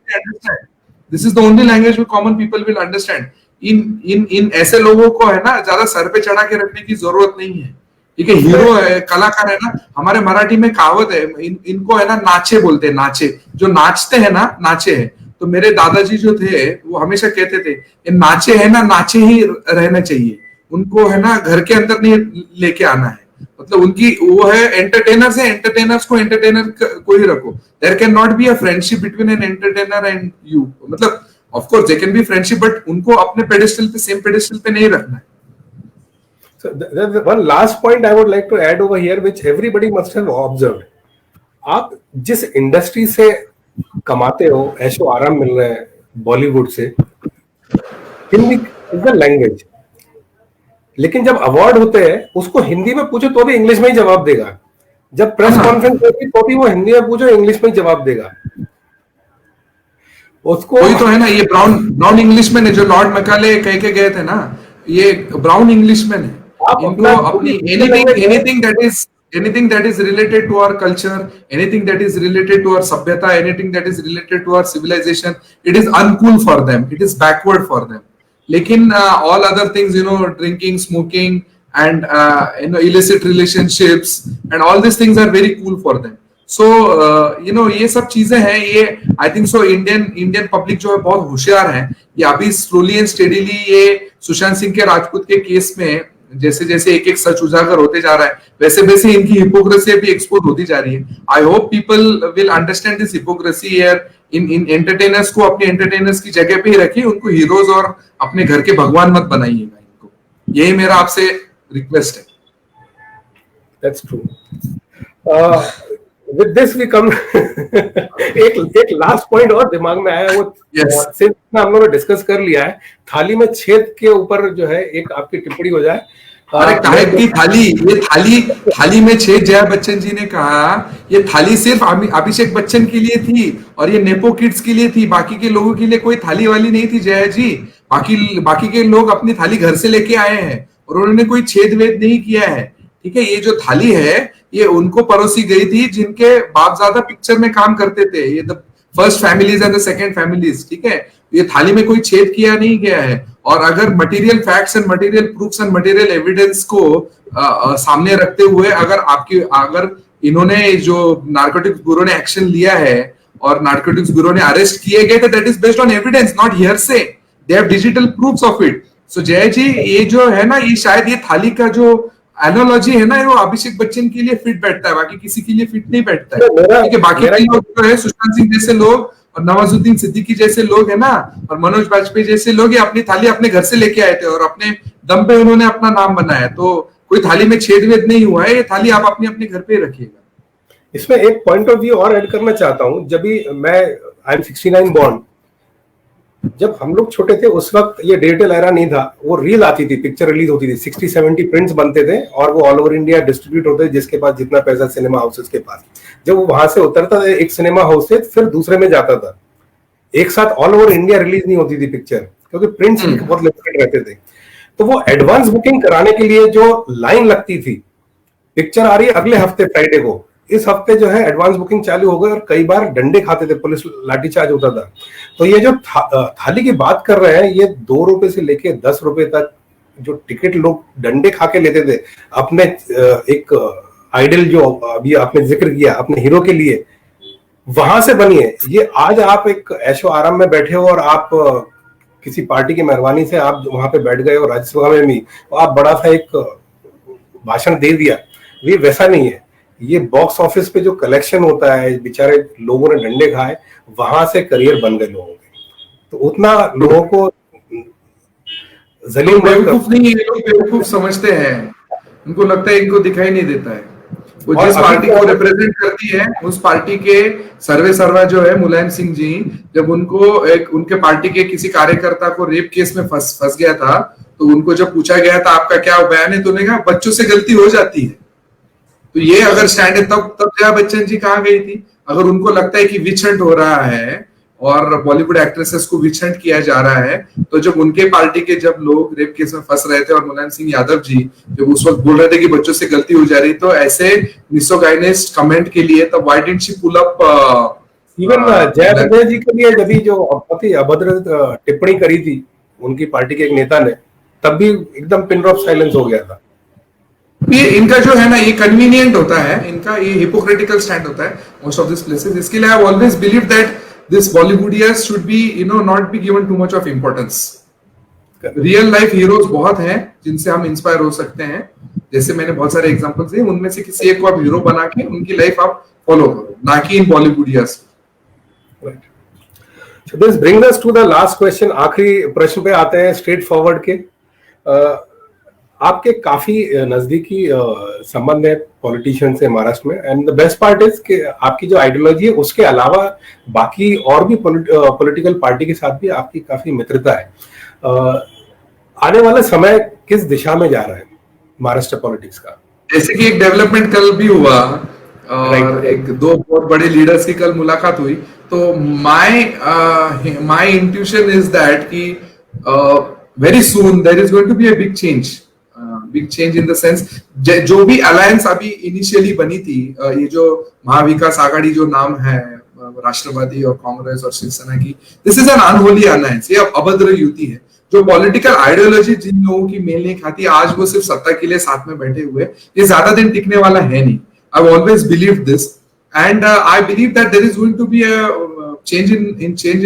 This is the only language which common people will understand. इन ऐसे लोगों को है ना ज्यादा सर पे चढ़ा के रखने की जरूरत नहीं है। ठीक है, हीरो है, कलाकार है ना। हमारे मराठी में कहावत है, इनको है ना नाचे बोलते हैं, नाचे। जो नाचते हैं ना, नाचे है। तो मेरे दादाजी जो थे वो हमेशा कहते थे, ये नाचे है ना, नाचे ही रहना चाहिए। उनको है ना घर के अंदर नहीं लेके आना है। मतलब उनकी वो है, एंटरटेनर्स है, एंटरटेनर्स को एंटरटेनर को ही रखो। There can not be a friendship between an entertainer and you. मतलब of course there can be friendship, but उनको अपने पेडेस्टल पे, सेम पेडेस्टल पे नहीं रखना है। So there's one last point I would like to add over here, which everybody must have observed. आप जिस इंडस्ट्री से कमाते हो, ऐशो आराम मिल रहा है बॉलीवुड से, हिंदी इज द लैंग्वेज। लेकिन जब अवार्ड होते हैं उसको हिंदी में पूछो तो भी इंग्लिश में ही जवाब देगा। जब प्रेस कॉन्फ्रेंस होती तो भी वो हिंदी में पूछो, इंग्लिश में ही जवाब देगा। उसको वही तो है ना, ये ब्राउन इंग्लिशमैन है जो लॉर्ड मैकाले कह के गए थे ना, ये ब्राउन इंग्लिशमैन है। इनको अपनी anything that is related to our culture, anything that is related to our sabhyata, anything that is related to our civilization, it is uncool for them, it is backward for them. लेकिन all other things, drinking, smoking and illicit relationships and all these things are very cool for them. So ये सब चीजें हैं। ये I think so Indian public जो है बहुत होशियार है। ये अभी स्लोली एंड स्टेडीली ये सुशांत सिंह के राजपूत के केस में जैसे जैसे एक एक सच उजागर होते जा रहा है, वैसे वैसे इनकी हिपोक्रेसी भी एक्सपोज होती जा रही है। I hope people will understand this hypocrisy here. In entertainers को अपने एंटरटेनर्स की जगह पे ही रखिए, उनको हीरोज और अपने घर के भगवान मत बनाइएगा इनको। यही मेरा आपसे रिक्वेस्ट है। That's true. With this we come एक लास्ट पॉइंट और दिमाग में आया, वो सिंस हम लोगों ने डिस्कस कर लिया है, थाली में छेद के ऊपर जो है एक आपकी टिप्पणी हो जाए। अरे काहे की थाली, ये थाली में छेद। जया बच्चन जी ने कहा ये थाली सिर्फ अभिषेक बच्चन के लिए थी और ये नेपो किड्स के लिए थी, बाकी के लोगों के लिए कोई थाली वाली नहीं थी जया जी। बाकी के लोग अपनी थाली घर से लेके आए हैं और उन्होंने कोई छेद वेद नहीं किया है। ठीक है, ये जो थाली है ये उनको परोसी गई थी जिनके बाप ज्यादा पिक्चर में काम करते थे, ये the first families and the second families. ठीक है, ये थाली में कोई छेद किया नहीं गया है। और अगर material facts and material proofs and material evidence को सामने रखते हुए अगर इन्होंने जो नारकोटिक्स ब्यूरो ने एक्शन लिया है और नारकोटिक्स ब्यूरो ने अरेस्ट किए गए थे, that is based on evidence, not hearsay. They have digital proofs of it. So Jai ji, ये जो है ना, ये शायद ये थाली का जो एनालॉजी है ना, वो अभिषेक बच्चन के लिए फिट बैठता है, बाकी किसी के लिए फिट नहीं बैठता है। तो मेरा ठीक है, बाकी मेरा के लोग जो है सुशांत सिंह जैसे लोग और नवाजुद्दीन सिद्दीकी जैसे लोग है ना, और मनोज बाजपेयी जैसे लोग, ये अपनी थाली अपने घर से लेके आए थे और अपने दम पे उन्होंने अपना नाम बनाया। तो कोई थाली में छेद वेद नहीं हुआ है, ये थाली आप अपने अपने घर पे रखिएगा। इसमें एक पॉइंट ऑफ व्यू और ऐड करना चाहता हूं। जब भी मैं आई एम 69 बॉर्न, जब हम लोग छोटे थे उस वक्त ये डिजिटल एरा नहीं था, वो रील आती थी, पिक्चर रिलीज होती थी, 60-70 प्रिंट्स बनते थे और वो ऑल ओवर इंडिया डिस्ट्रीब्यूट होते थे, जिसके पास जितना पैसा सिनेमा हाउसेस के पास। जब वो वहां से उतरता था एक सिनेमा हाउस से फिर दूसरे में जाता था, एक साथ ऑल ओवर इंडिया रिलीज नहीं होती थी पिक्चर, क्योंकि प्रिंट्स बहुत लिमिटेड रहते थे। तो वो एडवांस बुकिंग कराने के लिए जो लाइन लगती थी, पिक्चर आ रही है अगले हफ्ते फ्राइडे को, इस हफ्ते जो है एडवांस बुकिंग चालू हो गई और कई बार डंडे खाते थे, पुलिस लाठीचार्ज होता था। तो ये जो थाली की बात कर रहे हैं, ये 2 रुपए से लेके 10 रुपए तक जो टिकट लोग डंडे खा के लेते थे अपने एक आइडल जो अभी आपने जिक्र किया अपने हीरो के लिए, वहां से बनी है ये। आज आप एक ऐशो आराम में बैठे हो और आप किसी पार्टी की मेहरबानी से आप वहां पे बैठ गए हो राज्यसभा में भी, तो आप बड़ा सा एक भाषण दे दिया, ये वैसा नहीं है। ये बॉक्स ऑफिस पे जो कलेक्शन होता है, बेचारे लोगों ने डंडे खाए, वहां से करियर बन गए लोगों के। तो उतना लोगों को जलील बेवकूफ नहीं है, लोग बेवकूफ समझते हैं, उनको लगता है इनको दिखाई नहीं देता है। वो जिस पार्टी को रिप्रेजेंट करती है उस पार्टी के सर्वे सर्वा जो है मुलायम सिंह जी, जब उनको एक उनके पार्टी के किसी कार्यकर्ता को रेप केस में फंस गया था, तो उनको जब पूछा गया था आपका क्या बयान है, तो उन्होंने कहा बच्चों से गलती हो जाती है। तो ये अगर स्टैंड है, तब जया बच्चन जी कहाँ गई थी? अगर उनको लगता है कि विच हंट हो रहा है और बॉलीवुड एक्ट्रेसेस को विच हंट किया जा रहा है, तो जब उनके पार्टी के जब लोग रेप केस में फंस रहे थे और मुलायम सिंह यादव जी जब उस वक्त बोल रहे थे कि बच्चों से गलती हो जा रही, तो ऐसे मिसोगाइनिस्ट कमेंट के लिए तब why didn't she pull up even Jaya Bachchan ji के लिए जब जो बहुत ही अभद्र टिप्पणी करी थी उनकी पार्टी के एक नेता ने, तब भी एकदम पिन ड्रॉप साइलेंस हो गया था। ये इनका जो है ना, ये कन्वीनियंट होता है, इनका ये हिपोक्रेटिकल स्टैंड होता है मोस्ट ऑफ दिस प्लेसेस। इसके लिए I have always believe that this Bollywoodiers should be not be given too much of importance. Real life heroes बहुत हैं जिनसे हम इंस्पायर हो सकते हैं, जैसे मैंने बहुत सारे एग्जांपल्स दिए, उनमें से किसी एक को आप हीरो बना के उनकी लाइफ आप फॉलो करो, ना कि इन बॉलीवुडियर्स। So this brings us to the last question। आखिरी प्रश्न पे आते हैं स्ट्रेट फॉरवर्ड के। आपके काफी नजदीकी संबंध है पॉलिटिशियन से महाराष्ट्र में, and the best part is कि आपकी जो आइडियोलॉजी है उसके अलावा बाकी और भी पॉलिटिकल पार्टी के साथ भी आपकी काफी मित्रता है। आने वाला समय किस दिशा में जा रहा है महाराष्ट्र पॉलिटिक्स का? जैसे कि एक डेवलपमेंट कल भी हुआ और एक दो बहुत बड़े लीडर्स की कल मुलाकात हुई, तो माय इंट्यूशन इज दैट कि very soon there is going to be a big change in the sense, जो भी अलायंस अभी इनिशियली बनी थी, ये जो महाविकास आघाड़ी जो नाम है राष्ट्रवादी और कांग्रेस और शिवसेना की, this is an unholy alliance, ये अभद्र युति है। जो पॉलिटिकल आइडियोलॉजी जिन लोगों की मेल नहीं खाती, आज वो सिर्फ सत्ता के लिए साथ में बैठे हुए, ये ज्यादा दिन टिकने वाला है नहीं। I've always believed this, and I believe that there is going to be a change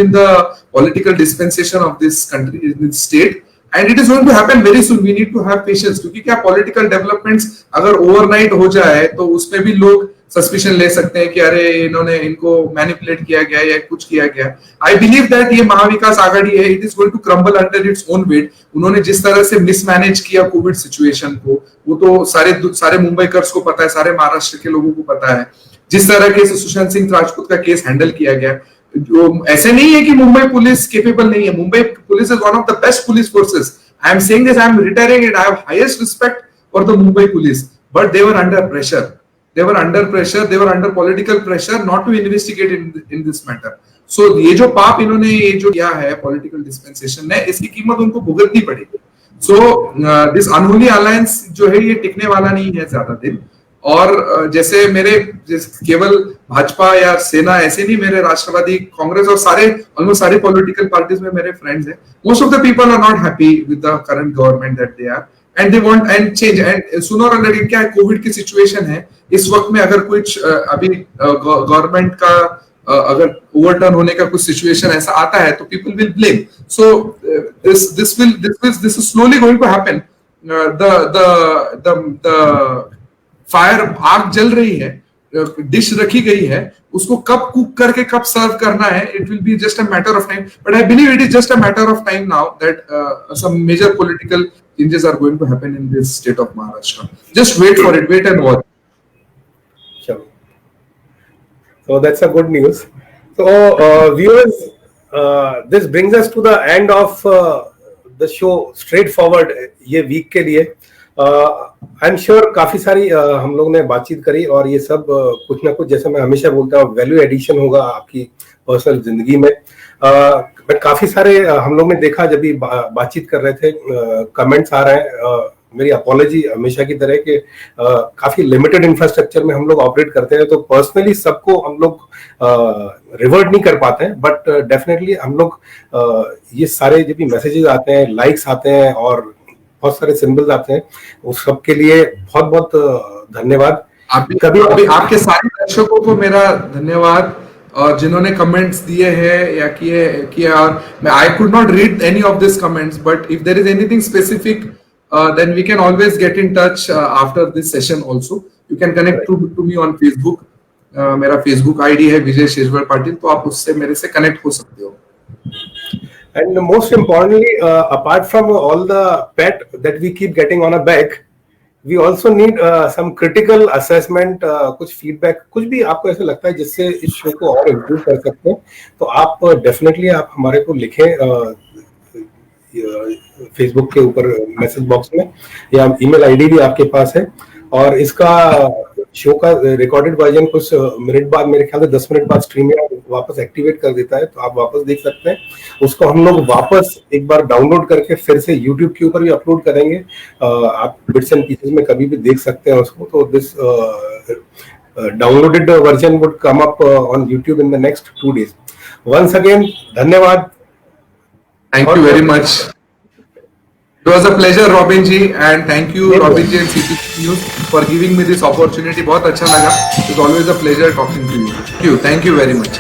in the political dispensation of this country, in this state, and it is going to happen very soon. We need to have patience, क्योंकि क्या political developments अगर overnight हो जाए तो उसमें भी लोग suspicion ले सकते हैं कि अरे इन्होंने इनको मैनिपुलेट किया गया या कुछ किया गया। आई बिलीव दैट ये महाविकास आघाड़ी है, it is going to crumble under its own weight. उन्होंने जिस तरह से मिसमैनेज किया कोविड सिचुएशन को, वो तो सारे मुंबईकर्स को पता है, सारे महाराष्ट्र के लोगों को पता है। जिस तरह के सुशांत सिंह राजपूत का केस हैंडल किया गया, जो ऐसे नहीं है कि मुंबई पुलिस केपेबल नहीं है, Mumbai police is one of the best police forces. I am saying this, I am retiring it, I have highest respect for the Mumbai police, but they were under pressure, they were under political pressure not to investigate in this matter. So ये जो पाप इन्होंने ये जो किया है political dispensation ने, इसकी कीमत उनको भुगतनी पड़ेगी। So this unholy alliance जो है ये टिकने वाला नहीं है ज्यादा दिन। और जैसे केवल भाजपा या सेना ऐसे नहीं, मेरे राष्ट्रवादी, कांग्रेस और almost सारे political parties में मेरे friends हैं। Most of the people are not happy with the current government that they are, and they want and change, and sooner or later क्या कोविड की सिचुएशन है, इस वक्त में अगर कुछ अभी गवर्नमेंट का अगर ओवरटर्न होने का कुछ सिचुएशन ऐसा आता है तो people will blame. So this is slowly going to happen. The fire, आग जल रही है, डिश रखी गई है, उसको कब कुक करके कब सर्व करना है, it will be just a matter of time. But I believe it is just a matter of time now that some major political changes are going to happen in this state of Maharashtra. Just wait for it, wait and watch. Sure. So that's a good news. So viewers, this brings us to the end of the show straightforward ये week के लिए. आई am sure काफी सारी हम लोग ने बातचीत करी और ये सब कुछ ना कुछ, जैसे मैं हमेशा बोलता हूँ, वैल्यू एडिशन होगा आपकी पर्सनल जिंदगी में. काफी सारे हम लोग ने देखा जब भी बातचीत कर रहे थे, कमेंट्स आ रहे हैं. मेरी अपॉलॉजी हमेशा की तरह के काफी लिमिटेड इंफ्रास्ट्रक्चर में हम लोग ऑपरेट करते हैं, तो पर्सनली सबको हम लोग रिवर्ट नहीं कर पाते हैं. बट डेफिनेटली हम लोग ये सारे जब भी मैसेजेस आते हैं, लाइक्स आते हैं और बहुत सारे सिंबल्स आते हैं, उस सब के लिए बहुत बहुत धन्यवाद. कभी आपके सारे दर्शकों को मेरा धन्यवाद, और जिन्होंने कमेंट्स दिए हैं या किए और मैं I could not read any of this comments, but if there is anything specific then we can always get in touch after this session also. You can connect to me on Facebook. मेरा Facebook ID है विजय शेजवर पाटिल, तो आप उससे मेरे से connect हो सकते हो. And most importantly, apart from all the pat that we keep getting on a back, we also need some critical assessment, कुछ feedback, कुछ भी आपको ऐसा लगता है जिससे इस शो को और improve कर सकते हैं, तो आप definitely आप हमारे को लिखें फेसबुक के ऊपर मैसेज बॉक्स में, या ईमेल आईडी भी आपके पास है. और इसका शो का रिकॉर्डेड वर्जन कुछ मिनट बाद, मेरे ख्याल से 10 मिनट बाद स्ट्रीम वापस एक्टिवेट कर देता है, तो आप वापस देख सकते हैं. उसको हम लोग वापस एक बार डाउनलोड करके फिर से यूट्यूब के ऊपर भी अपलोड करेंगे. आप बिट्स एंड पीसेस में कभी भी देख सकते हैं उसको. तो this downloaded version would come up on YouTube in the next 2 days. Once again धन्यवाद. Thank you very much. It was a pleasure, Robin ji, and thank you, Robin ji and CPC News, for giving me this opportunity. बहुत अच्छा लगा. It's always a pleasure talking to you. Thank you very much.